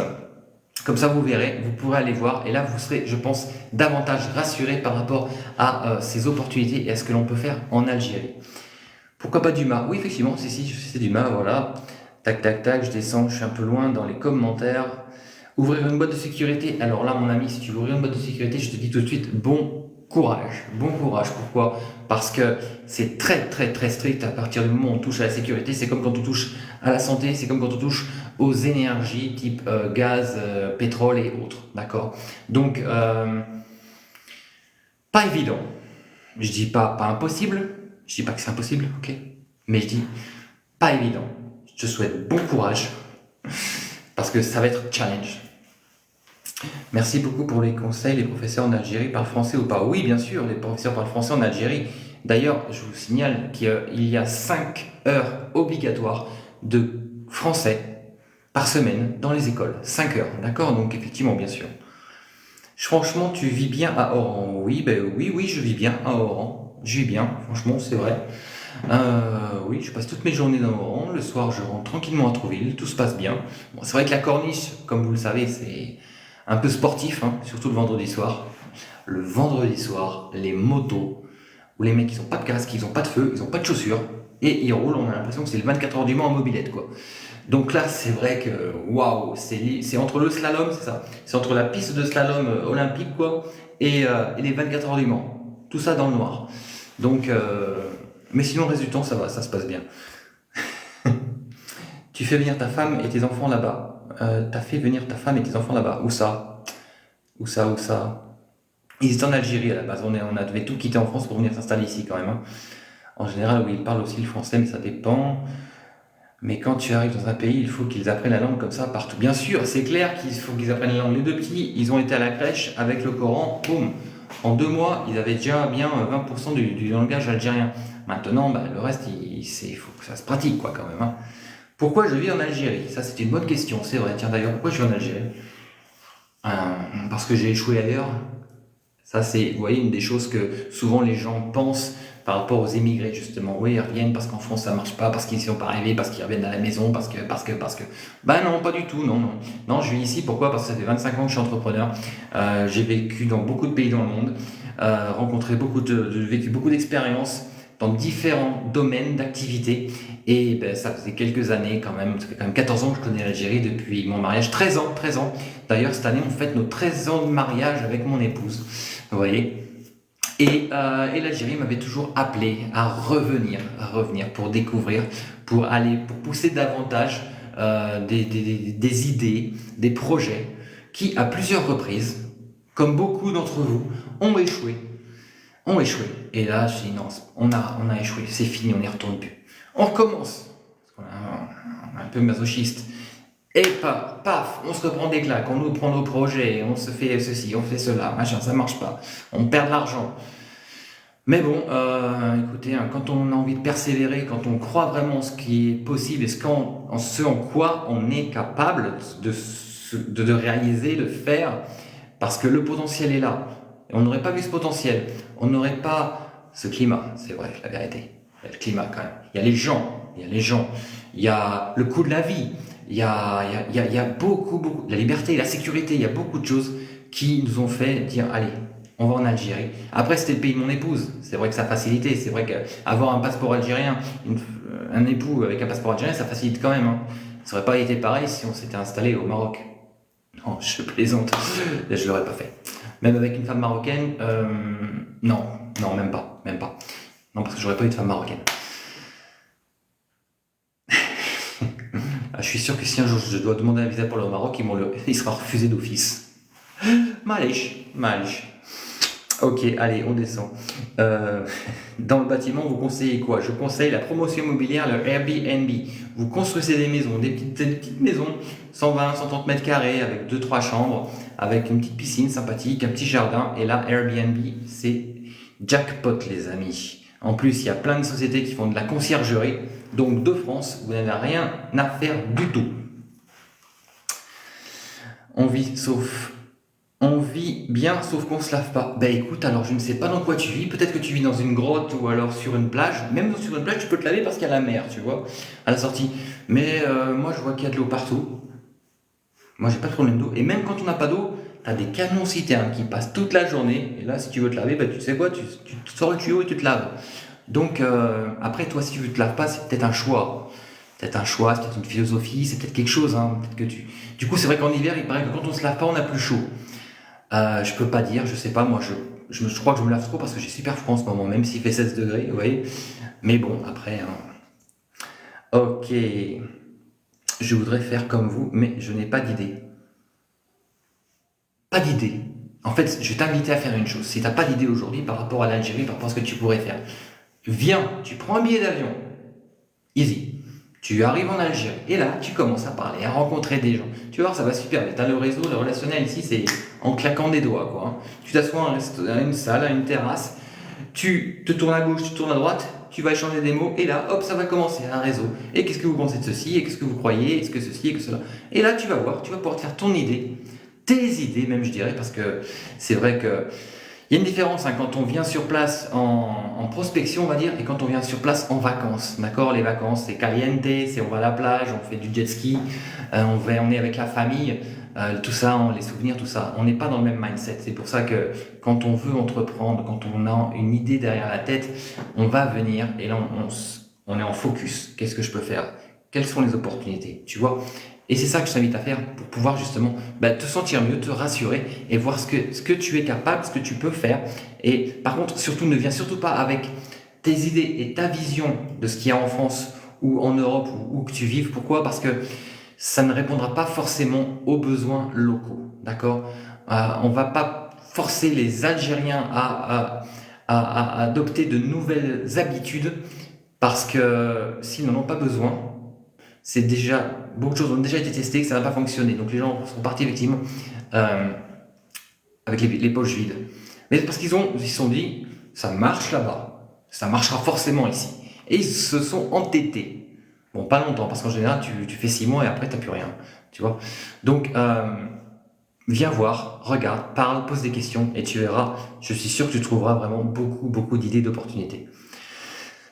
Comme ça, vous verrez, vous pourrez aller voir et là, vous serez, je pense, davantage rassuré par rapport à ces opportunités et à ce que l'on peut faire en Algérie. Pourquoi pas Dumas? Oui, effectivement, si, c'est Dumas, voilà. Tac, tac, tac, je descends, je suis un peu loin dans les commentaires. Ouvrir une boîte de sécurité. Alors là, mon ami, si tu veux ouvrir une boîte de sécurité, je te dis tout de suite, bon courage. Bon courage. Pourquoi? Parce que c'est très strict à partir du moment où on touche à la sécurité. C'est comme quand on touche à la santé, c'est comme quand on touche aux énergies type gaz, pétrole et autres. D'accord? Donc, pas évident. Je dis pas impossible. Je dis pas que c'est impossible, ok? Mais je dis pas évident. Je te souhaite bon courage parce que ça va être challenge. Merci beaucoup pour les conseils. Les professeurs en Algérie parlent français ou pas? Oui, bien sûr, les professeurs parlent français en Algérie. D'ailleurs, je vous signale qu'il y a 5 heures obligatoires de français par semaine dans les écoles. 5 heures, d'accord? Donc effectivement, bien sûr. Franchement, tu vis bien à Oran? Oui, oui, je vis bien à Oran. Je vis bien, franchement, c'est vrai. Oui, je passe toutes mes journées dans Oran. Le soir, je rentre tranquillement à Trouville. Tout se passe bien. Bon, c'est vrai que la corniche, comme vous le savez, c'est un peu sportif, hein, surtout le vendredi soir. Le vendredi soir, les motos, où les mecs, ils ont pas de casque, ils ont pas de feu, ils ont pas de chaussures, et ils roulent, on a l'impression que c'est le 24 heures du Mans en mobilette, quoi. Donc là, c'est vrai que, waouh, c'est entre le slalom, c'est ça. C'est entre la piste de slalom olympique, quoi, et les 24 heures du Mans. Tout ça dans le noir. Donc, mais sinon, le reste du temps, ça va, ça se passe bien. Tu fais venir ta femme et tes enfants là-bas. T'as fait venir ta femme et tes enfants là-bas. Où ça? Où ça? Où ça? Ils étaient en Algérie à la base. On devait tout quitter en France pour venir s'installer ici quand même, hein. En général, oui, ils parlent aussi le français, mais ça dépend. Mais quand tu arrives dans un pays, il faut qu'ils apprennent la langue comme ça partout. Bien sûr, c'est clair qu'il faut qu'ils apprennent la langue. Les deux petits, ils ont été à la crèche avec le Coran, boum. En 2 mois, ils avaient déjà bien 20% du langage algérien. Maintenant, bah, le reste, il faut que ça se pratique, quoi, quand même, hein. Pourquoi je vis en Algérie? Ça, c'est une bonne question, c'est vrai. Tiens, d'ailleurs, pourquoi je vis en Algérie? Euh, Parce que j'ai échoué ailleurs. Ça, c'est, vous voyez, une des choses que souvent les gens pensent par rapport aux émigrés, justement. Oui, ils reviennent parce qu'en France, ça marche pas, parce qu'ils n'y sont pas arrivés, parce qu'ils reviennent à la maison, parce que. Bah non, pas du tout, non, non. Non, je vis ici, pourquoi? Parce que ça fait 25 ans que je suis entrepreneur. J'ai vécu dans beaucoup de pays dans le monde, rencontré vécu beaucoup d'expériences dans différents domaines d'activité. Et ben, ça faisait quelques années quand même, ça fait quand même 14 ans que je connais l'Algérie depuis mon mariage, 13 ans, 13 ans. D'ailleurs, cette année, on fête nos 13 ans de mariage avec mon épouse. Vous voyez? Et l'Algérie m'avait toujours appelé à revenir pour découvrir, pour pousser davantage des idées, des projets qui, à plusieurs reprises, comme beaucoup d'entre vous, ont échoué. Ont échoué. Et là, je dis non, on a échoué, c'est fini, on n'y retourne plus. On recommence. Parce qu'on est un peu masochiste. Et paf, on se reprend des claques, on nous prend nos projets, on se fait ceci, on fait cela, machin, ça marche pas, on perd de l'argent. Mais bon, écoutez, hein, quand on a envie de persévérer, quand on croit vraiment en ce qui est possible et en ce en quoi on est capable de réaliser, de faire, parce que le potentiel est là. Et on n'aurait pas vu ce potentiel, on n'aurait pas ce climat, c'est vrai, la vérité. Il y a le climat quand même. Il y a les gens, il y a le coût de la vie, il y a beaucoup, la liberté, la sécurité, il y a beaucoup de choses qui nous ont fait dire, allez, on va en Algérie. Après, c'était le pays de mon épouse. C'est vrai que ça facilitait. C'est vrai qu'avoir un passeport algérien, un époux avec un passeport algérien, ça facilite quand même, hein. Ça aurait pas été pareil si on s'était installé au Maroc. Non, je plaisante. Je l'aurais pas fait. Même avec une femme marocaine, non, non, même pas, même pas. Non, parce que j'aurais pas eu de femme marocaine. Ah, je suis sûr que si un jour je dois demander un visa pour aller au Maroc, il sera refusé d'office. Malish, malish. Ok, allez, on descend. Euh, Dans le bâtiment, vous conseillez quoi? Je conseille la promotion immobilière, le Airbnb. Vous construisez des maisons, des petites maisons, 120, 130 mètres carrés, avec 2, 3 chambres, avec une petite piscine sympathique, un petit jardin. Et là, Airbnb, c'est jackpot, les amis. En plus, il y a plein de sociétés qui font de la conciergerie. Donc, de France, vous n'avez rien à faire du tout. On vit sauf On vit bien, sauf qu'on se lave pas. Ben écoute, alors je ne sais pas dans quoi tu vis. Peut-être que tu vis dans une grotte ou alors sur une plage. Même sur une plage, tu peux te laver parce qu'il y a la mer, tu vois, à la sortie. Mais moi, je vois qu'il y a de l'eau partout. Moi, j'ai pas de problème d'eau. Et même quand on n'a pas d'eau, t'as des canons citernes qui passent toute la journée. Et là, si tu veux te laver, ben, tu sais quoi, tu te sors le tuyau et tu te laves. Donc après, toi, si tu ne te laves pas, c'est peut-être un choix. Peut-être un choix, c'est peut-être une philosophie, c'est peut-être quelque chose, hein. Peut-être que tu... Du coup, c'est vrai qu'en hiver, il paraît que quand on se lave pas, on a plus chaud. Je peux pas dire, je sais pas, moi je crois que je me lave trop parce que j'ai super froid en ce moment, même s'il fait 16 degrés, vous voyez. Mais bon, après, hein. Ok, je voudrais faire comme vous, mais je n'ai pas d'idée. Pas d'idée. En fait, je vais t'inviter à faire une chose. Si t'as pas d'idée aujourd'hui par rapport à l'Algérie, par rapport à ce que tu pourrais faire, viens, tu prends un billet d'avion, easy. Tu arrives en Algérie et là, tu commences à parler, à rencontrer des gens. Tu vas voir, ça va super vite. T'as le réseau, le relationnel ici, c'est en claquant des doigts, quoi, hein. Tu t'assois à une salle, à une terrasse, tu te tournes à gauche, tu tournes à droite, tu vas échanger des mots et là, hop, ça va commencer un réseau. Et qu'est-ce que vous pensez de ceci? Et qu'est-ce que vous croyez? Est-ce que ceci et que cela? Et là, tu vas voir, tu vas pouvoir te faire ton idée, tes idées même, je dirais, parce que c'est vrai que il y a une différence, hein, quand on vient sur place en prospection, on va dire, et quand on vient sur place en vacances. D'accord? Les vacances, c'est caliente, c'est on va à la plage, on fait du jet ski, on est avec la famille, tout ça, les souvenirs, tout ça. On n'est pas dans le même mindset. C'est pour ça que quand on veut entreprendre, quand on a une idée derrière la tête, on va venir et là, on est en focus. Qu'est-ce que je peux faire? Quelles sont les opportunités? Tu vois? Et c'est ça que je t'invite à faire pour pouvoir justement te sentir mieux, te rassurer et voir ce que tu es capable, ce que tu peux faire. Et par contre, surtout, ne viens surtout pas avec tes idées et ta vision de ce qu'il y a en France ou en Europe ou où que tu vives. Pourquoi? Parce que ça ne répondra pas forcément aux besoins locaux. D'accord? On ne va pas forcer les Algériens à adopter de nouvelles habitudes parce que s'ils n'en ont pas besoin, c'est déjà beaucoup de choses ont déjà été testées, que ça n'a pas fonctionné. Donc les gens sont partis effectivement euh, avec les poches vides. Mais parce ils se sont dit, ça marche là-bas, ça marchera forcément ici. Et ils se sont entêtés. Bon, pas longtemps, parce qu'en général, tu fais 6 mois et après, t'as plus rien. Tu vois. Donc, viens voir, regarde, parle, pose des questions et tu verras. Je suis sûr que tu trouveras vraiment beaucoup, beaucoup d'idées, d'opportunités.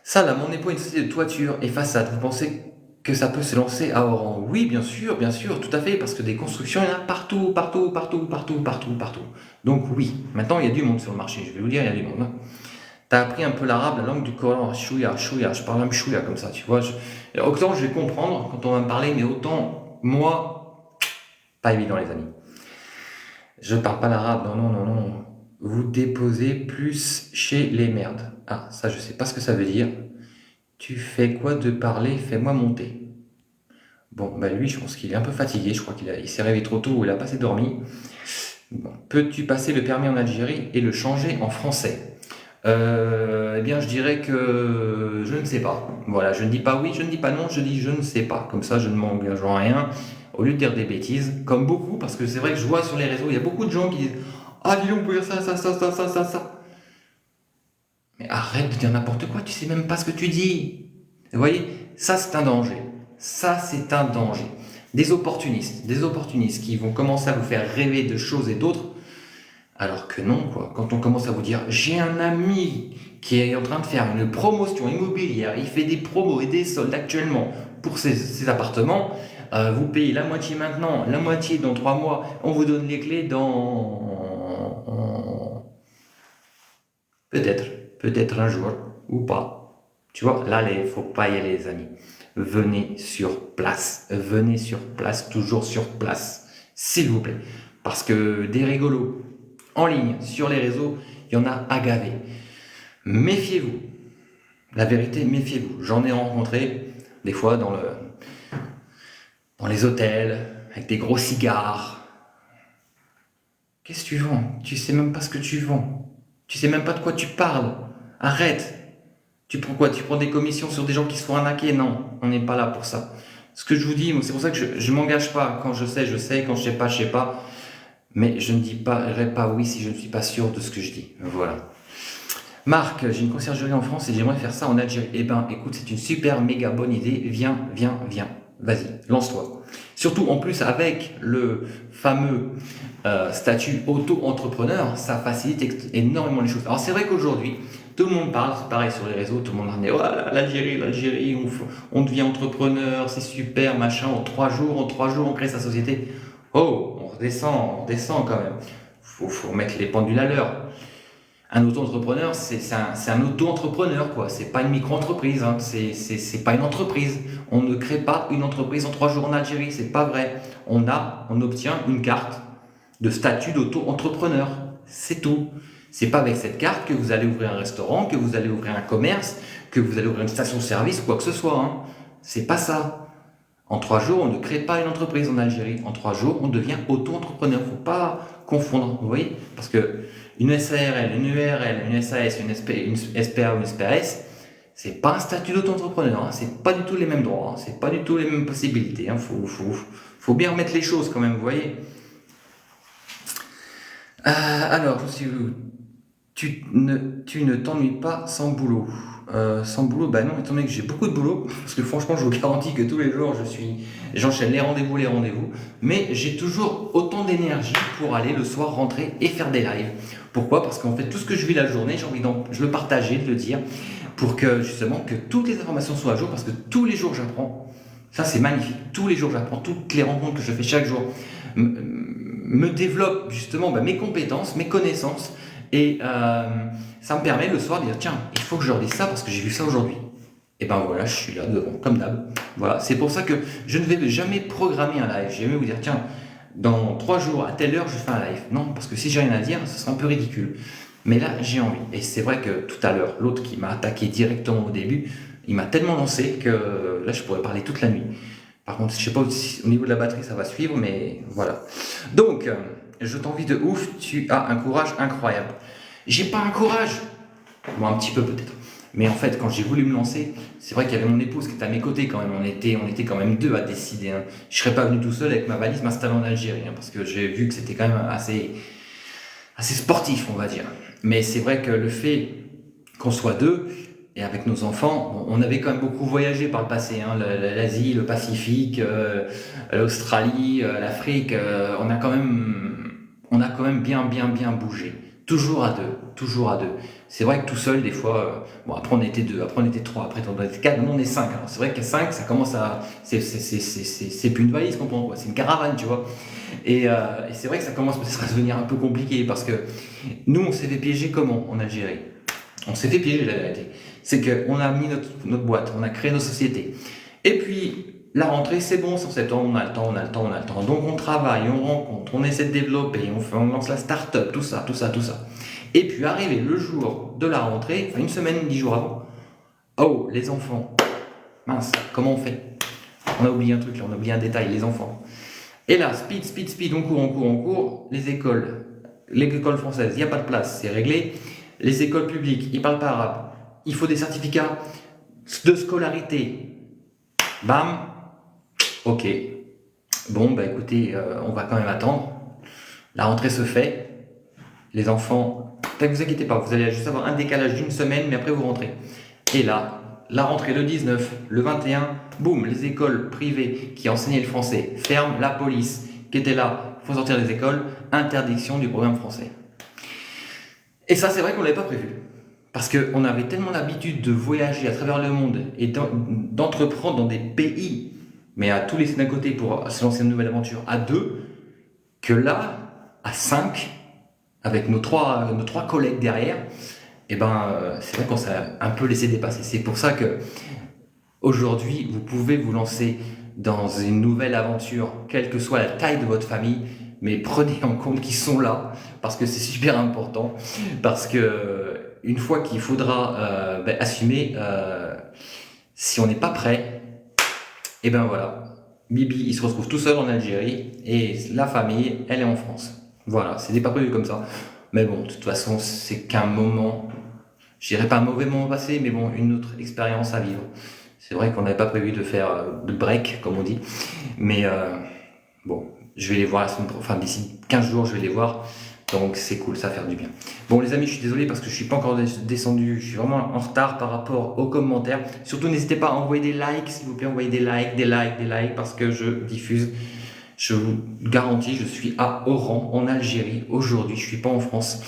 Ça, là, mon époux, une société de toiture et façade. Vous pensez que ça peut se lancer à Oran? Oui, bien sûr, tout à fait, parce que des constructions, il y en a partout, partout, partout, partout, partout, partout. Donc oui, maintenant, il y a du monde sur le marché. Je vais vous dire, il y a du monde, hein. T'as appris un peu l'arabe, la langue du Coran, chouïa, chouïa, je parle un chouïa comme ça, tu vois. Autant je vais comprendre quand on va me parler, mais autant, moi, pas évident, les amis. Je parle pas l'arabe, non, non, non, non. Vous déposez plus chez les merdes. Ah, ça, je sais pas ce que ça veut dire. Tu fais quoi de parler? Fais-moi monter. Bon, bah lui, je pense qu'il est un peu fatigué. Je crois il s'est réveillé trop tôt ou il a pas assez dormi. Bon. Peux-tu passer le permis en Algérie et le changer en français? Eh bien, je dirais que je ne sais pas. Voilà, je ne dis pas oui, je ne dis pas non, je dis je ne sais pas. Comme ça, je ne m'engage en rien. Au lieu de dire des bêtises, comme beaucoup, parce que c'est vrai que je vois sur les réseaux, il y a beaucoup de gens qui disent ah, dis donc, on peut dire ça, ça, ça, ça, ça, ça, ça. Mais arrête de dire n'importe quoi, tu sais même pas ce que tu dis. Vous voyez, ça c'est un danger. Ça c'est un danger. Des opportunistes qui vont commencer à vous faire rêver de choses et d'autres, alors que non, quoi. Quand on commence à vous dire, j'ai un ami qui est en train de faire une promotion immobilière, il fait des promos et des soldes actuellement pour ses appartements, vous payez la moitié maintenant, la moitié dans 3 mois, on vous donne les clés dans... peut-être un jour, ou pas. Tu vois, là, il ne faut pas y aller, les amis. Venez sur place, toujours sur place, s'il vous plaît. Parce que des rigolos en ligne, sur les réseaux, il y en a à gaver. Méfiez-vous. La vérité, méfiez-vous. J'en ai rencontré des fois dans les hôtels, avec des gros cigares. Qu'est-ce que tu vends? Tu sais même pas ce que tu vends. Tu sais même pas de quoi tu parles. Arrête. Tu prends quoi? Tu prends des commissions sur des gens qui se font arnaquer? Non, on n'est pas là pour ça. Ce que je vous dis, c'est pour ça que je m'engage pas. Quand je sais. Quand je sais pas, je sais pas. Mais je ne dirai pas oui si je ne suis pas sûr de ce que je dis. Voilà. Marc, j'ai une conciergerie en France et j'aimerais faire ça en Algérie. Eh ben, écoute, c'est une super méga bonne idée. Viens. Vas-y, lance-toi. Surtout en plus avec le fameux statut auto-entrepreneur, ça facilite énormément les choses. Alors c'est vrai qu'aujourd'hui, tout le monde parle, c'est pareil sur les réseaux, tout le monde en est, oh, l'Algérie, on devient entrepreneur, c'est super, machin, en 3 jours, on crée sa société. Oh, on redescend quand même. Faut remettre les pendules à l'heure. Un auto-entrepreneur, c'est un auto-entrepreneur, quoi. C'est pas une micro-entreprise, hein. C'est pas une entreprise. On ne crée pas une entreprise en 3 jours en Algérie, c'est pas vrai. On obtient une carte de statut d'auto-entrepreneur. C'est tout. C'est pas avec cette carte que vous allez ouvrir un restaurant, que vous allez ouvrir un commerce, que vous allez ouvrir une station-service, quoi que ce soit, hein. C'est pas ça. En 3 jours, on ne crée pas une entreprise en Algérie. En 3 jours, on devient auto-entrepreneur. Faut pas confondre, vous voyez? Parce que une SARL, une URL, une SAS, une SPA ou une SPAS, c'est pas un statut d'auto-entrepreneur, hein. C'est pas du tout les mêmes droits, hein. C'est pas du tout les mêmes possibilités, hein. Faut bien remettre les choses quand même, vous voyez. Alors, si tu ne t'ennuies pas sans boulot. Sans boulot, bah non, étant donné que j'ai beaucoup de boulot, parce que franchement, je vous garantis que tous les jours, j'enchaîne les rendez-vous, mais j'ai toujours autant d'énergie pour aller le soir rentrer et faire des lives. Pourquoi? Parce qu'en fait, tout ce que je vis la journée, j'ai envie de le partager, de le dire, pour que justement que toutes les informations soient à jour, parce que tous les jours j'apprends. Ça, c'est magnifique. Tous les jours j'apprends, toutes les rencontres que je fais chaque jour me développent justement mes compétences, mes connaissances. Et ça me permet le soir de dire tiens, il faut que je redise ça parce que j'ai vu ça aujourd'hui. Et ben voilà, je suis là devant, comme d'hab. Voilà, c'est pour ça que je ne vais jamais programmer un live. Je vais jamais vous dire tiens, dans 3 jours à telle heure je fais un live. Non, parce que si j'ai rien à dire, ce serait un peu ridicule. Mais là, j'ai envie. Et c'est vrai que tout à l'heure, l'autre qui m'a attaqué directement au début, il m'a tellement lancé que là, je pourrais parler toute la nuit. Par contre, je sais pas si au niveau de la batterie ça va suivre, mais voilà. Donc, je t'envie de ouf, tu as un courage incroyable. J'ai pas un courage, bon, un petit peu peut-être. Mais en fait, quand j'ai voulu me lancer, c'est vrai qu'il y avait mon épouse qui était à mes côtés quand même. On était quand même deux à décider, hein. Je serais pas venu tout seul avec ma valise m'installer en Algérie, hein, parce que j'ai vu que c'était quand même assez assez sportif, on va dire. Mais c'est vrai que le fait qu'on soit deux, et avec nos enfants, on avait quand même beaucoup voyagé par le passé, hein, l'Asie, le Pacifique, l'Australie, l'Afrique, on a quand même bien bougé. Toujours à deux, toujours à deux. C'est vrai que tout seul, des fois, bon, après on était deux, après on était trois, après on était quatre, maintenant on est cinq. Alors c'est vrai qu'à cinq, ça commence à, c'est plus une valise qu'on prend, quoi, c'est une caravane, tu vois. Et c'est vrai que ça commence peut-être à devenir un peu compliqué parce que nous, on s'est fait piéger comment en Algérie? On s'est fait piéger, la vérité. C'est qu'on a mis notre boîte, on a créé nos sociétés. Et puis, la rentrée, c'est bon, sur 7 ans, on a le temps, on a le temps, on a le temps. Donc, on travaille, on rencontre, on essaie de développer, on lance la start-up, tout ça, tout ça, tout ça. Et puis, arrivé le jour de la rentrée, enfin une semaine, 10 jours avant, oh, les enfants, mince, comment on fait? On a oublié un truc, là, on a oublié un détail, les enfants. Et là, speed, on court, les écoles françaises, il n'y a pas de place, c'est réglé. Les écoles publiques, ils ne parlent pas arabe. Il faut des certificats de scolarité. Bam, ok. Bon, bah écoutez, on va quand même attendre. La rentrée se fait. Les enfants, ne vous inquiétez pas, vous allez juste avoir un décalage d'une semaine, mais après vous rentrez. Et là, la rentrée le 19, le 21, boum, les écoles privées qui enseignaient le français ferment, la police qui était là, il faut sortir des écoles, interdiction du programme français. Et ça, c'est vrai qu'on ne l'avait pas prévu. Parce qu'on avait tellement l'habitude de voyager à travers le monde et d'entreprendre dans des pays, mais à tout laisser d'un côté pour se lancer une nouvelle aventure à deux, que là, à cinq, avec nos trois collègues derrière, et c'est vrai qu'on s'est un peu laissé dépasser. C'est pour ça que aujourd'hui, vous pouvez vous lancer dans une nouvelle aventure, quelle que soit la taille de votre famille, mais prenez en compte qu'ils sont là, parce que c'est super important, parce que une fois qu'il faudra assumer, si on n'est pas prêt, et ben voilà, Bibi il se retrouve tout seul en Algérie, et la famille, elle est en France. Voilà, c'était pas prévu comme ça. Mais bon, de toute façon, c'est qu'un moment, je dirais pas un mauvais moment passé, mais bon, une autre expérience à vivre. C'est vrai qu'on n'avait pas prévu de faire de break, comme on dit, mais bon, je vais les voir enfin d'ici 15 jours, je vais les voir, donc c'est cool, ça va faire du bien. Bon les amis, je suis désolé parce que je suis pas encore descendu, je suis vraiment en retard par rapport aux commentaires. Surtout n'hésitez pas à envoyer des likes, s'il vous plaît, envoyez des likes, parce que je diffuse. Je vous garantis, je suis à Oran, en Algérie, aujourd'hui, je suis pas en France.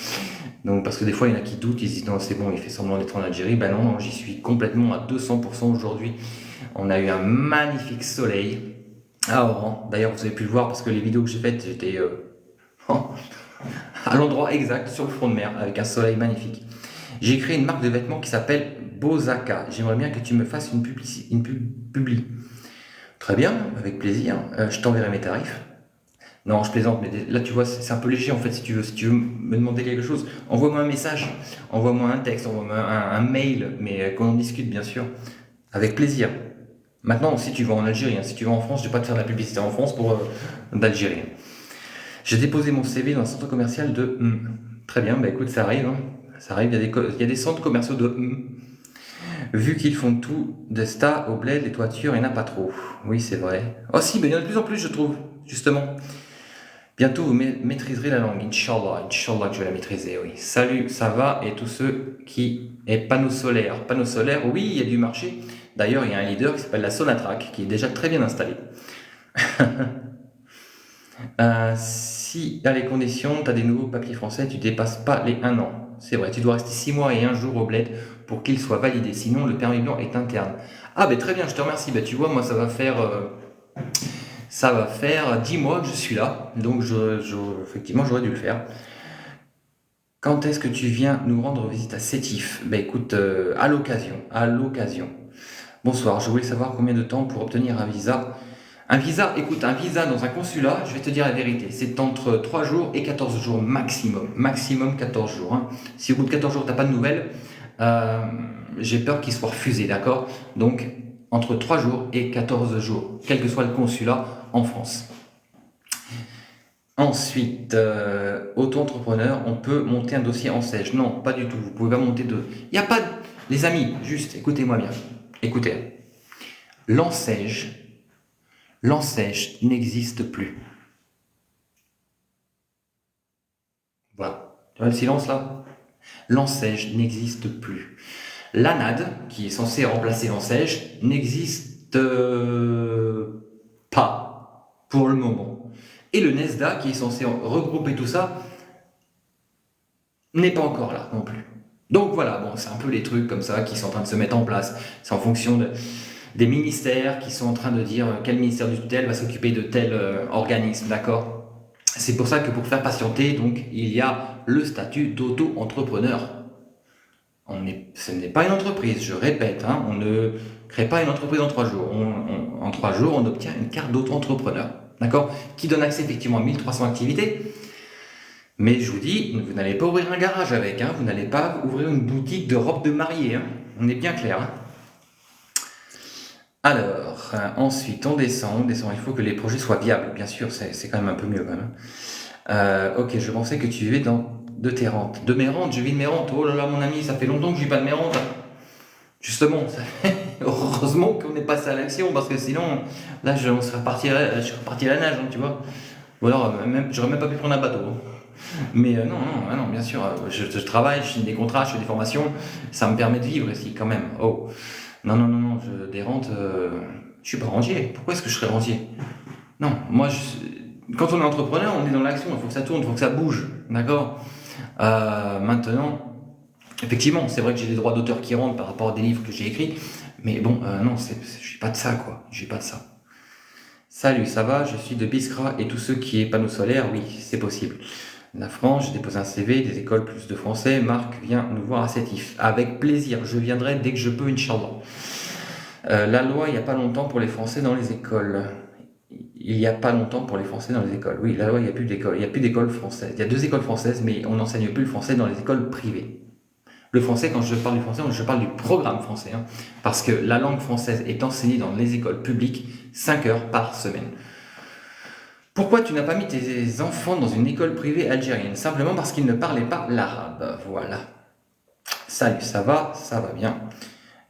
Donc, parce que des fois, il y en a qui doutent, ils disent non, c'est bon, il fait semblant d'être en Algérie. Ben non, j'y suis complètement à 200% aujourd'hui. On a eu un magnifique soleil à Oran. D'ailleurs, vous avez pu le voir parce que les vidéos que j'ai faites, j'étais à l'endroit exact, sur le front de mer, avec un soleil magnifique. J'ai créé une marque de vêtements qui s'appelle Bozaka. J'aimerais bien que tu me fasses une publi. Très bien, avec plaisir. Je t'enverrai mes tarifs. Non, je plaisante, mais là, tu vois, c'est un peu léger en fait. Si tu veux me demander quelque chose, envoie-moi un message, envoie-moi un texte, envoie-moi un mail, mais qu'on en discute, bien sûr, avec plaisir. Maintenant, si tu vas en Algérie, hein, si tu vas en France, je ne vais pas te faire de la publicité en France pour d'Algérie. J'ai déposé mon CV dans un centre commercial de Très bien, bah écoute, ça arrive. Hein. Ça arrive, il y a des centres commerciaux de Vu qu'ils font tout, de sta au bled, les toitures, il n'y en a pas trop. Oui, c'est vrai. Oh si, mais il y en a de plus en plus, je trouve, justement. Bientôt, vous maîtriserez la langue, Inch'Allah, Inch'Allah que je vais la maîtriser, oui. Salut, ça va, et tous ceux qui est panneaux solaires. Panneaux solaires, oui, il y a du marché. D'ailleurs, il y a un leader qui s'appelle la Sonatrach, qui est déjà très bien installé. Si à les conditions, tu as des nouveaux papiers français, tu dépasses pas les 1 an. C'est vrai, tu dois rester 6 mois et 1 jour au bled pour qu'il soit validé. Sinon, le permis blanc est interne. Ah, ben très bien, je te remercie. Ben, tu vois, moi, ça va faire 10 mois que je suis là. Donc, effectivement, j'aurais dû le faire. Quand est-ce que tu viens nous rendre visite à Sétif? Ben écoute, à l'occasion, à l'occasion. Bonsoir, je voulais savoir combien de temps pour obtenir un visa. Un visa, écoute, un visa dans un consulat, je vais te dire la vérité, c'est entre 3 jours et 14 jours maximum. Maximum 14 jours. Hein. Si au bout de 14 jours, tu n'as pas de nouvelles, j'ai peur qu'il soit refusé, d'accord? Donc, entre 3 jours et 14 jours, quel que soit le consulat en France. Ensuite, auto-entrepreneur, on peut monter un dossier en SEJ. Non, pas du tout, vous pouvez pas monter de... Il n'y a pas de... Les amis, juste, écoutez-moi bien. Écoutez, l'enseigne n'existe plus. Voilà. Tu vois le silence là? L'enseigne n'existe plus. L'ANAD, qui est censé remplacer l'enseigne, n'existe pas pour le moment. Et le NESDA, qui est censé regrouper tout ça, n'est pas encore là non plus. Donc voilà, bon, c'est un peu les trucs comme ça qui sont en train de se mettre en place. C'est en fonction des ministères qui sont en train de dire quel ministère du tel va s'occuper de tel organisme, d'accord? C'est pour ça que pour faire patienter, donc, il y a le statut d'auto-entrepreneur. Ce n'est pas une entreprise, je répète, hein, on ne crée pas une entreprise en 3 jours. En 3 jours, on obtient une carte d'auto-entrepreneur, d'accord? Qui donne accès effectivement à 1300 activités. Mais je vous dis, vous n'allez pas ouvrir un garage avec, hein, vous n'allez pas ouvrir une boutique de robes de mariée, hein, on est bien clair. Hein. Alors, ensuite, on descend, il faut que les projets soient viables, bien sûr, c'est quand même un peu mieux quand même. Ok, je pensais que tu vivais de tes rentes. De mes rentes, je vis de mes rentes. Oh là là, mon ami, ça fait longtemps que je vis pas de mes rentes. Justement, heureusement qu'on est passé à l'action, parce que sinon, là, je serais reparti à la nage, hein, tu vois. Ou alors, j'aurais même pas pu prendre un bateau. Hein. Mais non, bien sûr, je travaille, je signe des contrats, je fais des formations, ça me permet de vivre ici quand même. Oh, non, des rentes, je suis pas rentier. Pourquoi est-ce que je serais rentier? Non, quand on est entrepreneur, on est dans l'action, il faut que ça tourne, il faut que ça bouge, d'accord? Maintenant, effectivement, c'est vrai que j'ai des droits d'auteur qui rentrent par rapport à des livres que j'ai écrits, mais bon, non, je suis pas de ça, quoi, j'ai pas de ça. Salut, ça va? Je suis de Biskra et tous ceux qui est panneaux solaires, oui, c'est possible. La France, j'ai déposé un CV, des écoles plus de français. Marc, viens nous voir à Sétif. Avec plaisir, je viendrai dès que je peux, Inch'Allah. La loi, il n'y a pas longtemps pour les Français dans les écoles. Il n'y a pas longtemps pour les Français dans les écoles. Oui, la loi, il n'y a plus d'école. Il n'y a plus d'école française. Il y a 2 écoles françaises, mais on n'enseigne plus le français dans les écoles privées. Le français, quand je parle du français, je parle du programme français. Hein, parce que la langue française est enseignée dans les écoles publiques 5 heures par semaine. Pourquoi tu n'as pas mis tes enfants dans une école privée algérienne? Simplement parce qu'ils ne parlaient pas l'arabe. Voilà. Salut, ça va bien.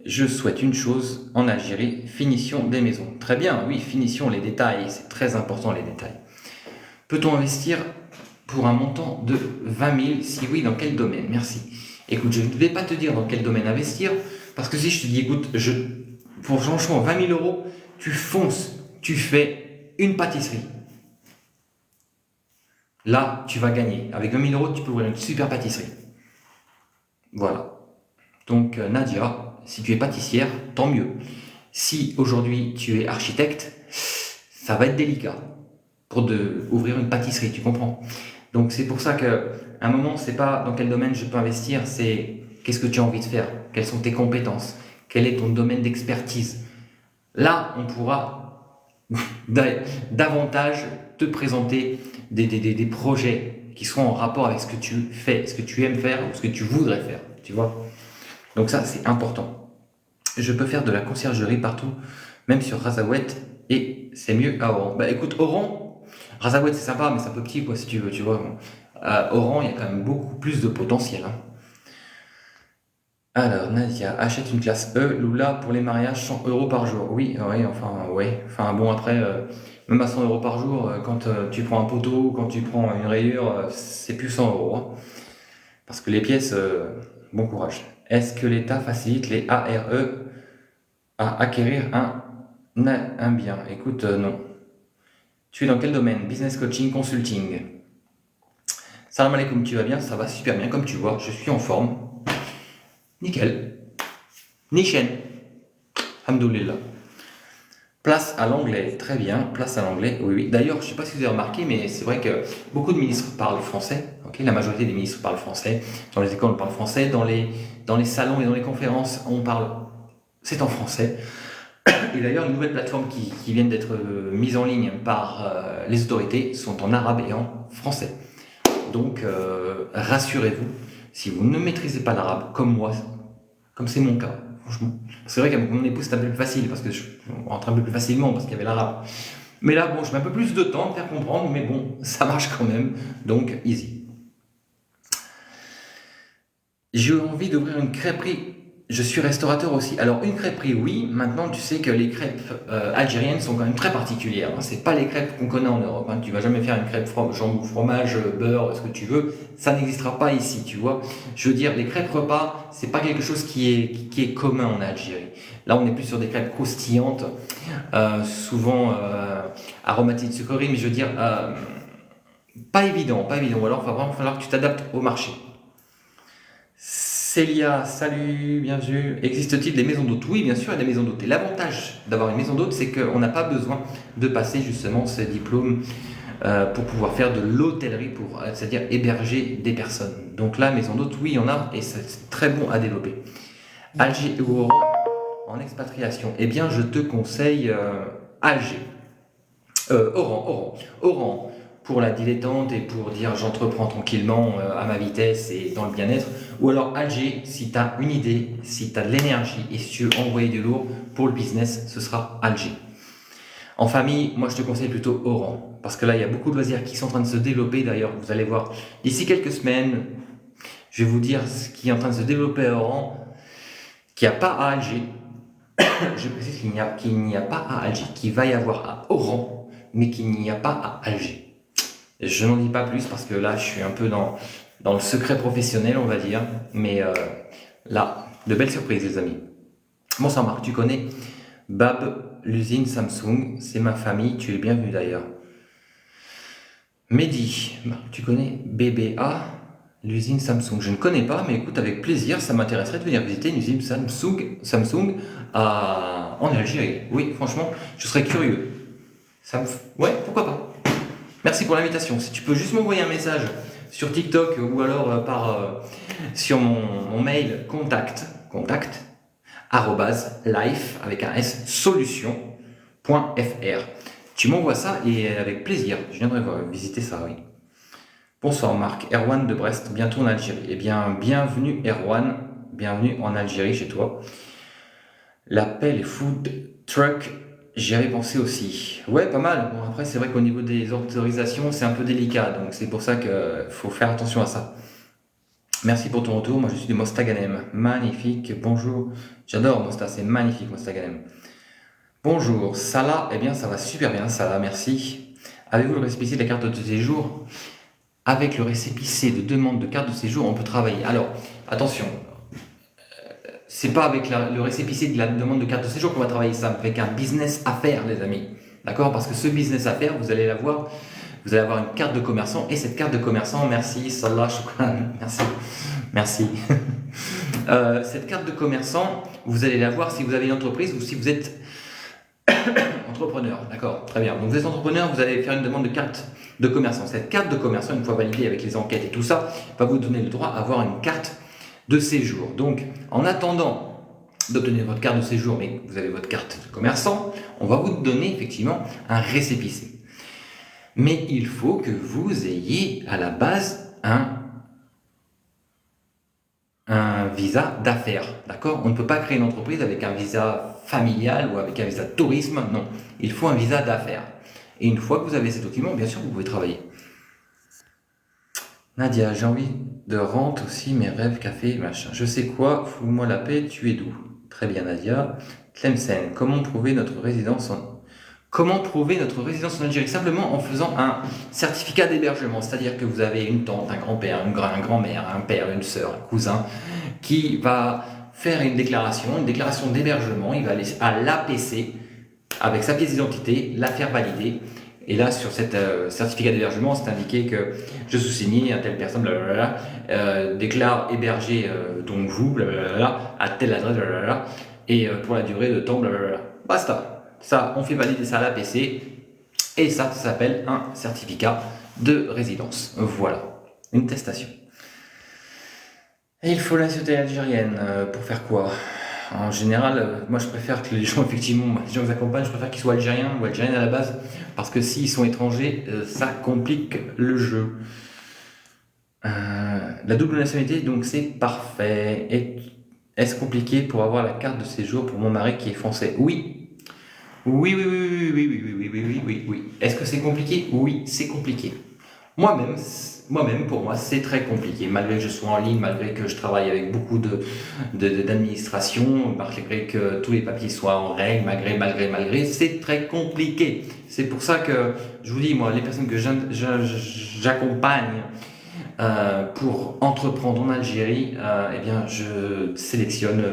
Je souhaite une chose en Algérie, finition des maisons. Très bien, oui, finition, les détails, c'est très important les détails. Peut-on investir pour un montant de 20 000? Si oui, dans quel domaine? Merci. Écoute, je ne vais pas te dire dans quel domaine investir, parce que si je te dis, écoute, pour franchement 20 000 euros, tu fonces, tu fais une pâtisserie. Là, tu vas gagner. Avec 20 000 euros, tu peux ouvrir une super pâtisserie. Voilà. Donc, Nadia, si tu es pâtissière, tant mieux. Si aujourd'hui tu es architecte, ça va être délicat pour ouvrir une pâtisserie, tu comprends? Donc, c'est pour ça qu'à un moment, c'est pas dans quel domaine je peux investir, c'est qu'est-ce que tu as envie de faire? Quelles sont tes compétences? Quel est ton domaine d'expertise? Là, on pourra davantage te présenter des projets qui seront en rapport avec ce que tu fais, ce que tu aimes faire ou ce que tu voudrais faire, tu vois. Donc ça, c'est important. Je peux faire de la conciergerie partout, même sur Razawet, et c'est mieux à Oran. Bah écoute, Oran, Razawet c'est sympa, mais c'est un peu petit, quoi, si tu veux, tu vois. À Oran, il y a quand même beaucoup plus de potentiel. Hein. Alors, Nadia, achète une classe E, Lula, pour les mariages, 100 euros par jour. Oui, enfin bon, après, même à 100 euros par jour, quand tu prends un poteau, quand tu prends une rayure, c'est plus 100 euros. Hein. Parce que les pièces, bon courage. Est-ce que l'État facilite les ARE à acquérir un bien? Écoute, non. Tu es dans quel domaine? Business coaching, consulting. Salam alaikum, tu vas bien? Ça va super bien, comme tu vois, je suis en forme. Nickel. Nickel. Alhamdoulilah. Place à l'anglais, très bien, place à l'anglais, oui. D'ailleurs, je ne sais pas si vous avez remarqué, mais c'est vrai que beaucoup de ministres parlent français, la majorité des ministres parlent français, dans les écoles on parle français, dans les salons et dans les conférences c'est en français. Et d'ailleurs, les nouvelles plateformes qui viennent d'être mises en ligne par les autorités sont en arabe et en français. Donc, rassurez-vous, si vous ne maîtrisez pas l'arabe, comme moi, comme c'est mon cas, franchement. C'est vrai qu'avec mon épouse, c'était un peu plus facile, parce que je rentre un peu plus facilement, parce qu'il y avait l'arabe. Mais là, bon, je mets un peu plus de temps à me faire comprendre, mais bon, ça marche quand même, donc easy. J'ai envie d'ouvrir une crêperie je suis restaurateur aussi. Alors, une crêperie, oui. Maintenant, tu sais que les crêpes algériennes sont quand même très particulières, hein. C'est pas les crêpes qu'on connaît en Europe, hein. Tu vas jamais faire une crêpe jambon, fromage, beurre, ce que tu veux. Ça n'existera pas ici, tu vois. Je veux dire, les crêpes repas, c'est pas quelque chose qui est commun en Algérie. Là, on est plus sur des crêpes croustillantes, souvent aromatiques de sucreries, mais je veux dire, pas évident, pas évident. Ou alors, il va vraiment falloir que tu t'adaptes au marché. Célia, salut, bienvenue. Existe-t-il des maisons d'hôtes? Oui, bien sûr, il y a des maisons d'hôtes. Et l'avantage d'avoir une maison d'hôtes, c'est qu'on n'a pas besoin de passer justement ce diplôme pour pouvoir faire de l'hôtellerie, c'est-à-dire héberger des personnes. Donc là, maison d'hôtes, oui, il y en a et c'est très bon à développer. Alger ou Oran en expatriation. Eh bien, je te conseille Alger. Oran, pour la dilettante et pour dire j'entreprends tranquillement à ma vitesse et dans le bien-être. Ou alors Alger, si tu as une idée, si tu as de l'énergie et si tu veux envoyer du lourd pour le business, ce sera Alger. En famille, moi je te conseille plutôt Oran. Parce que là, il y a beaucoup de loisirs qui sont en train de se développer. D'ailleurs, vous allez voir, d'ici quelques semaines, je vais vous dire ce qui est en train de se développer à Oran, qu'il n'y a pas à Alger. Je précise qu'il n'y a pas à Alger, qu'il va y avoir à Oran, mais qu'il n'y a pas à Alger. Je n'en dis pas plus parce que là, je suis un peu dans le secret professionnel, on va dire. Mais là, de belles surprises, les amis. Bonsoir Marc, tu connais Bab, l'usine Samsung, c'est ma famille, tu es bienvenu d'ailleurs. Mehdi, Marc, tu connais BBA, l'usine Samsung? Je ne connais pas, mais écoute, avec plaisir, ça m'intéresserait de venir visiter une usine Samsung en Algérie. Oui, franchement, je serais curieux. Ouais, pourquoi pas. Merci pour l'invitation. Si tu peux juste m'envoyer un message sur TikTok ou alors sur mon mail contact @life avec un S solution.fr. Tu m'envoies ça et avec plaisir, je viendrai visiter ça, oui. Bonsoir Marc, Erwan de Brest, bientôt en Algérie. Eh bien, bienvenue Erwan, bienvenue en Algérie chez toi. L'appel et food truck, j'y avais pensé aussi. Ouais, pas mal. Bon, après, c'est vrai qu'au niveau des autorisations, c'est un peu délicat, donc c'est pour ça qu'il faut faire attention à ça. Merci pour ton retour, moi je suis de Mostaganem. Magnifique, bonjour. J'adore Mosta, c'est magnifique Mostaganem. Bonjour, Salah, eh bien ça va super bien, Salah, merci. Avez-vous le récépissé de la carte de séjour? Avec le récépissé de demande de carte de séjour, on peut travailler. Alors, attention, c'est pas avec le récépissé de la demande de carte de séjour qu'on va travailler ça, avec un business à faire, les amis. D'accord? Parce que ce business à faire, vous allez l'avoir. Vous allez avoir une carte de commerçant et cette carte de commerçant, merci, Salah, shukran, merci. Cette carte de commerçant, vous allez l'avoir si vous avez une entreprise ou si vous êtes entrepreneur. D'accord? Très bien. Donc vous êtes entrepreneur, vous allez faire une demande de carte de commerçant. Cette carte de commerçant, une fois validée avec les enquêtes et tout ça, va vous donner le droit à avoir une carte de séjour. Donc, en attendant d'obtenir votre carte de séjour, mais vous avez votre carte de commerçant, on va vous donner effectivement un récépissé. Mais il faut que vous ayez à la base un visa d'affaires, d'accord? On ne peut pas créer une entreprise avec un visa familial ou avec un visa de tourisme, non. Il faut un visa d'affaires. Et une fois que vous avez ces documents, bien sûr, vous pouvez travailler. Nadia, j'ai envie de rente aussi, mes rêves, café, machin. Je sais quoi, fous-moi la paix, tu es d'où? Très bien, Nadia. Tlemcen, comment prouver notre résidence en Algérie? Simplement en faisant un certificat d'hébergement, c'est-à-dire que vous avez une tante, un grand-père, une grand-mère, un père, une sœur, un cousin, qui va faire une déclaration d'hébergement, il va aller à l'APC avec sa pièce d'identité, la faire valider. Et là, sur cette certificat d'hébergement, c'est indiqué que je sous-signe, à telle personne, déclare héberger donc vous, blablabla, à telle adresse, blablabla, et pour la durée de temps, blablabla. Basta. Ça, on fait valider ça à l'APC, et ça s'appelle un certificat de résidence. Voilà, une testation. Et il faut la société algérienne pour faire quoi? En général, moi je préfère que les gens, effectivement, les gens que j'accompagne, je préfère qu'ils soient algériens ou algériennes à la base, parce que s'ils sont étrangers, ça complique le jeu. La double nationalité, donc c'est parfait. Est-ce compliqué pour avoir la carte de séjour pour mon mari qui est français? Oui. Oui. Est-ce que c'est compliqué? Oui, c'est compliqué. Moi-même, moi-même, pour moi, c'est très compliqué. Malgré que je sois en ligne, malgré que je travaille avec beaucoup d'administration, malgré que tous les papiers soient en règle, malgré, c'est très compliqué. C'est pour ça que je vous dis, moi, les personnes que j'accompagne pour entreprendre en Algérie, eh bien, je sélectionne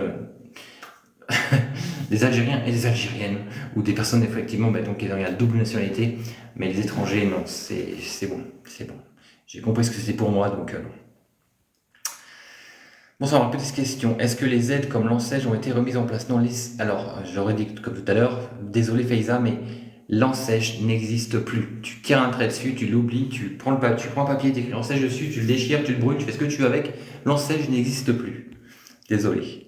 des Algériens et des Algériennes, ou des personnes effectivement donc, qui ont la double nationalité, mais les étrangers, non, c'est bon, c'est bon. J'ai compris ce que c'était pour moi, donc non. Bon, ça va, petite question. Est-ce que les aides comme l'enseigne ont été remises en place? Non, alors, j'aurais dit comme tout à l'heure, désolé Faiza, mais l'enseigne n'existe plus. Tu tires un trait dessus, tu l'oublies, tu prends un papier, tu écris l'enseigne dessus, tu le déchires, tu le brûles, tu fais ce que tu veux avec. L'enseigne n'existe plus. Désolé.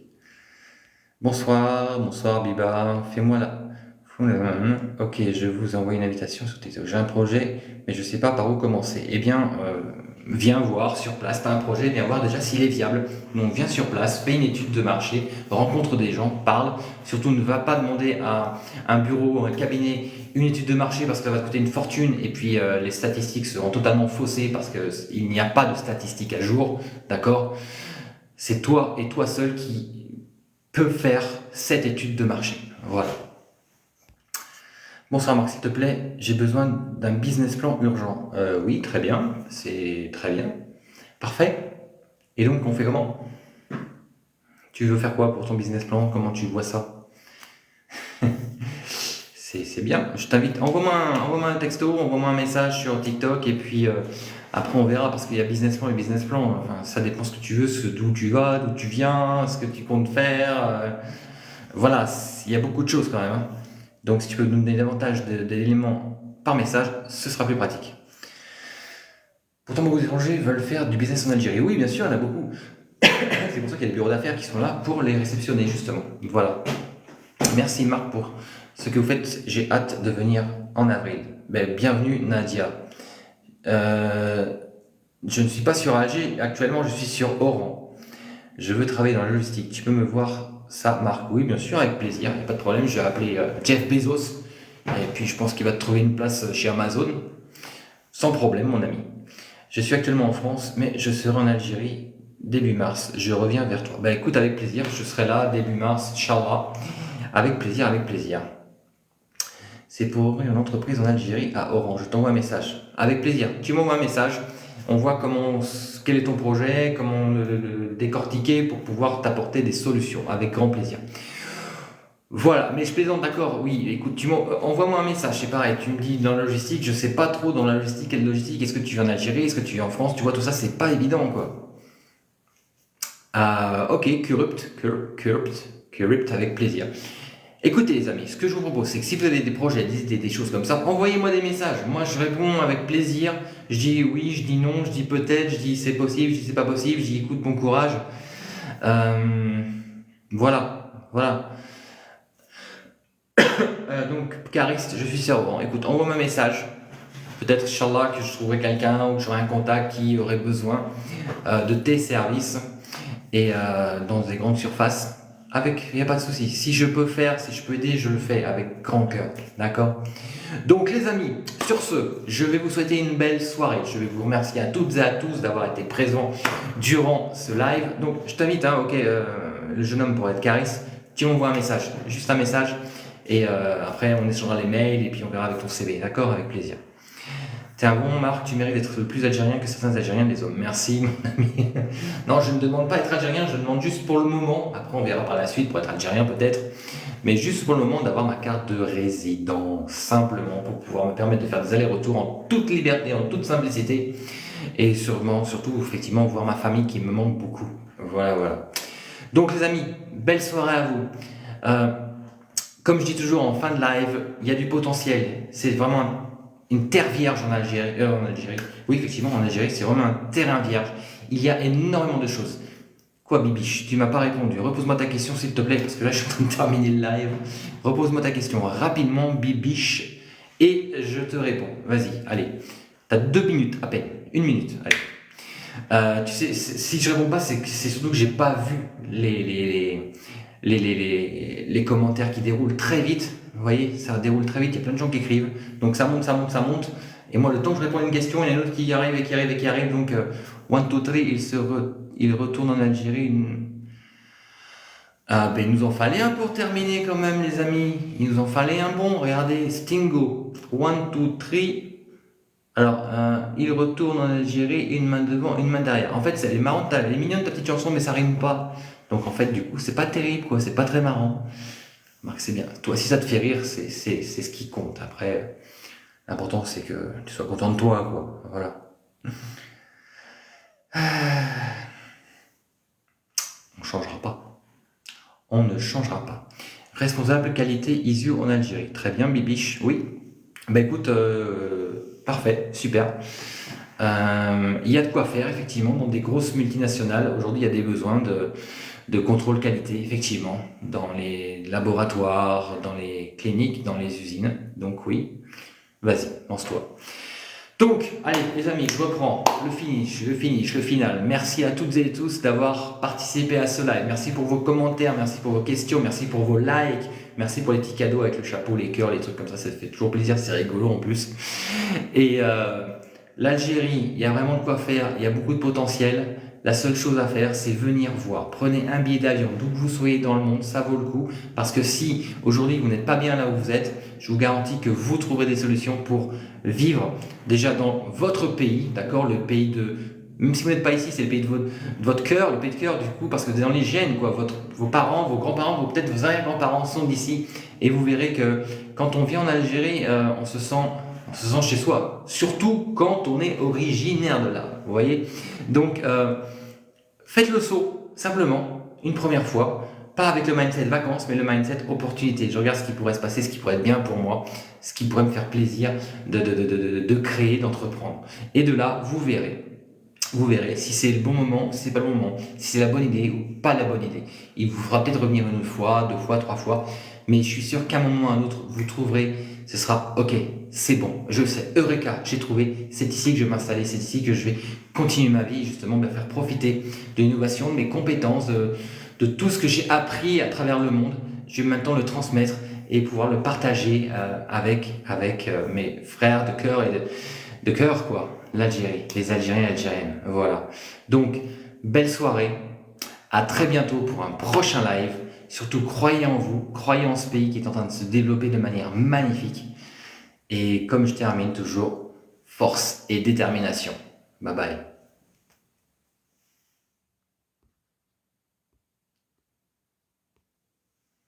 Bonsoir, bonsoir Biba, fais-moi là. Ok, je vous envoie une invitation sur TikTok. J'ai un projet, mais je ne sais pas par où commencer. Eh bien, viens voir sur place, pas un projet, viens voir déjà s'il est viable. Donc viens sur place, fais une étude de marché, rencontre des gens, parle. Surtout ne va pas demander à un bureau, un cabinet, une étude de marché parce que ça va te coûter une fortune et puis les statistiques seront totalement faussées parce qu'il n'y a pas de statistiques à jour, d'accord? C'est toi et toi seul qui peut faire cette étude de marché. Voilà. Bonsoir Marc, s'il te plaît, j'ai besoin d'un business plan urgent. Oui, très bien, c'est très bien. Parfait. Et donc, on fait comment? Tu veux faire quoi pour ton business plan? Comment tu vois ça? C'est bien. Je t'invite, envoie-moi un texto, envoie-moi un message sur TikTok et puis après on verra parce qu'il y a business plan et business plan. Enfin, ça dépend ce que tu veux, d'où tu vas, d'où tu viens, ce que tu comptes faire. Voilà, il y a beaucoup de choses quand même, hein. Donc si tu peux nous donner davantage d'éléments par message, ce sera plus pratique. Pourtant, beaucoup d'étrangers veulent faire du business en Algérie. Oui, bien sûr, il y en a beaucoup. C'est pour ça qu'il y a des bureaux d'affaires qui sont là pour les réceptionner, justement. Voilà. Merci Marc pour ce que vous faites. J'ai hâte de venir en avril. Bienvenue Nadia. Je ne suis pas sur Alger. Actuellement, je suis sur Oran. Je veux travailler dans la logistique. Tu peux me voir ça, Marc? Oui, bien sûr, avec plaisir. Il n'y a pas de problème. Je vais appeler Jeff Bezos. Et puis, je pense qu'il va te trouver une place chez Amazon. Sans problème, mon ami. Je suis actuellement en France, mais je serai en Algérie début mars. Je reviens vers toi. Écoute, avec plaisir. Je serai là début mars, Inch'Allah. Avec plaisir, avec plaisir. C'est pour ouvrir une entreprise en Algérie à Orange. Je t'envoie un message. Avec plaisir. Tu m'envoies un message. On voit quel est ton projet, comment le décortiquer pour pouvoir t'apporter des solutions. Avec grand plaisir. Voilà, mais je plaisante, d'accord, oui, écoute, envoie-moi un message, c'est pareil, tu me dis dans la logistique, je sais pas trop dans la logistique, quelle logistique, est-ce que tu viens en Algérie, est-ce que tu viens en France, tu vois, tout ça, c'est pas évident, quoi. Ok, Curupt, avec plaisir. Écoutez les amis, ce que je vous propose, c'est que si vous avez des projets, des idées, des choses comme ça, envoyez-moi des messages. Moi, je réponds avec plaisir. Je dis oui, je dis non, je dis peut-être, je dis c'est possible, je dis c'est pas possible, je dis écoute, bon courage. Voilà. Donc, Cariste, je suis servant. Écoute, envoie-moi un message. Peut-être, Inch'Allah, que je trouverai quelqu'un ou que j'aurai un contact qui aurait besoin de tes services et dans des grandes surfaces. Il n'y a pas de souci. Si je peux aider, je le fais avec grand cœur. D'accord? Donc, les amis, sur ce, je vais vous souhaiter une belle soirée. Je vais vous remercier à toutes et à tous d'avoir été présents durant ce live. Donc, je t'invite, le jeune homme pour être Caris, tu m'envoies un message, juste un message. Et après, on échangera les mails et puis on verra avec ton CV. D'accord? Avec plaisir. T'es un bon Marc, tu mérites d'être plus algérien que certains Algériens des hommes. Merci mon ami. Non, je ne demande pas être algérien, je demande juste pour le moment, après on verra par la suite pour être algérien peut-être, mais juste pour le moment d'avoir ma carte de résident, simplement pour pouvoir me permettre de faire des allers-retours en toute liberté, en toute simplicité, et surtout effectivement voir ma famille qui me manque beaucoup. Voilà. Donc les amis, belle soirée à vous. Comme je dis toujours en fin de live, il y a du potentiel, c'est vraiment une terre vierge en Algérie. Oui, effectivement, en Algérie, c'est vraiment un terrain vierge. Il y a énormément de choses. Quoi, Bibiche? Tu m'as pas répondu. Repose-moi ta question, s'il te plaît, parce que là, je suis en train de terminer le live. Repose-moi ta question rapidement, Bibiche, et je te réponds. Vas-y, allez. T'as 2 minutes à peine. 1 minute, allez. Tu sais, si je réponds pas, c'est surtout que j'ai pas vu les commentaires qui déroulent très vite. Vous voyez, ça déroule très vite, il y a plein de gens qui écrivent. Donc ça monte. Et moi, le temps que je réponds à une question, il y en a une autre qui arrive et qui arrive et qui arrive. Donc, 1, 2, 3, il retourne en Algérie. Ah, ben, il nous en fallait un pour terminer quand même, les amis. Il nous en fallait un bon. Regardez, Stingo. 1, 2, 3. Alors, il retourne en Algérie, une main devant, une main derrière. En fait, elle est marrante, elle est mignonne ta petite chanson, mais ça rime pas. Donc, en fait, du coup, c'est pas terrible, quoi. C'est pas très marrant. Marc, c'est bien. Toi, si ça te fait rire, c'est ce qui compte. Après, l'important, c'est que tu sois content de toi, quoi. Voilà. On changera pas. On ne changera pas. Responsable qualité ISU en Algérie. Très bien, Bibiche. Oui. Bah écoute, parfait, super. Il y a de quoi faire, effectivement, dans des grosses multinationales. Aujourd'hui, il y a des besoins de contrôle qualité, effectivement, dans les laboratoires, dans les cliniques, dans les usines. Donc oui, vas-y, lance-toi. Donc, allez, les amis, je reprends le final. Merci à toutes et tous d'avoir participé à ce live. Merci pour vos commentaires, merci pour vos questions, merci pour vos likes, merci pour les petits cadeaux avec le chapeau, les cœurs, les trucs comme ça fait toujours plaisir, c'est rigolo en plus. Et l'Algérie, il y a vraiment de quoi faire, il y a beaucoup de potentiel. La seule chose à faire, c'est venir voir. Prenez un billet d'avion, d'où que vous soyez dans le monde, ça vaut le coup. Parce que si aujourd'hui vous n'êtes pas bien là où vous êtes, je vous garantis que vous trouverez des solutions pour vivre déjà dans votre pays, d'accord, le pays de... Même si vous n'êtes pas ici, c'est le pays de votre cœur, le pays de cœur du coup, parce que dans les gènes, quoi, vos parents, vos grands-parents, peut-être vos arrière-grands-parents sont d'ici. Et vous verrez que quand on vient en Algérie, on se sent chez soi. Surtout quand on est originaire de là, vous voyez. Donc, faites le saut, simplement, une première fois. Pas avec le mindset vacances, mais le mindset opportunité. Je regarde ce qui pourrait se passer, ce qui pourrait être bien pour moi, ce qui pourrait me faire plaisir de créer, d'entreprendre. Et de là, vous verrez. Vous verrez si c'est le bon moment, si c'est pas le bon moment, si c'est la bonne idée ou pas la bonne idée. Il vous fera peut-être revenir une fois, 2 fois, 3 fois, mais je suis sûr qu'à un moment ou à un autre, vous trouverez, ce sera ok, c'est bon, je sais, Eureka, j'ai trouvé, c'est ici que je vais m'installer, c'est ici que je vais continuer ma vie, justement, me faire profiter de l'innovation, de mes compétences, de tout ce que j'ai appris à travers le monde. Je vais maintenant le transmettre et pouvoir le partager avec mes frères de cœur et de cœur, quoi. L'Algérie, les Algériens et Algériennes, voilà. Donc, belle soirée, à très bientôt pour un prochain live. Surtout, croyez en vous, croyez en ce pays qui est en train de se développer de manière magnifique. Et comme je termine toujours, force et détermination. Bye bye.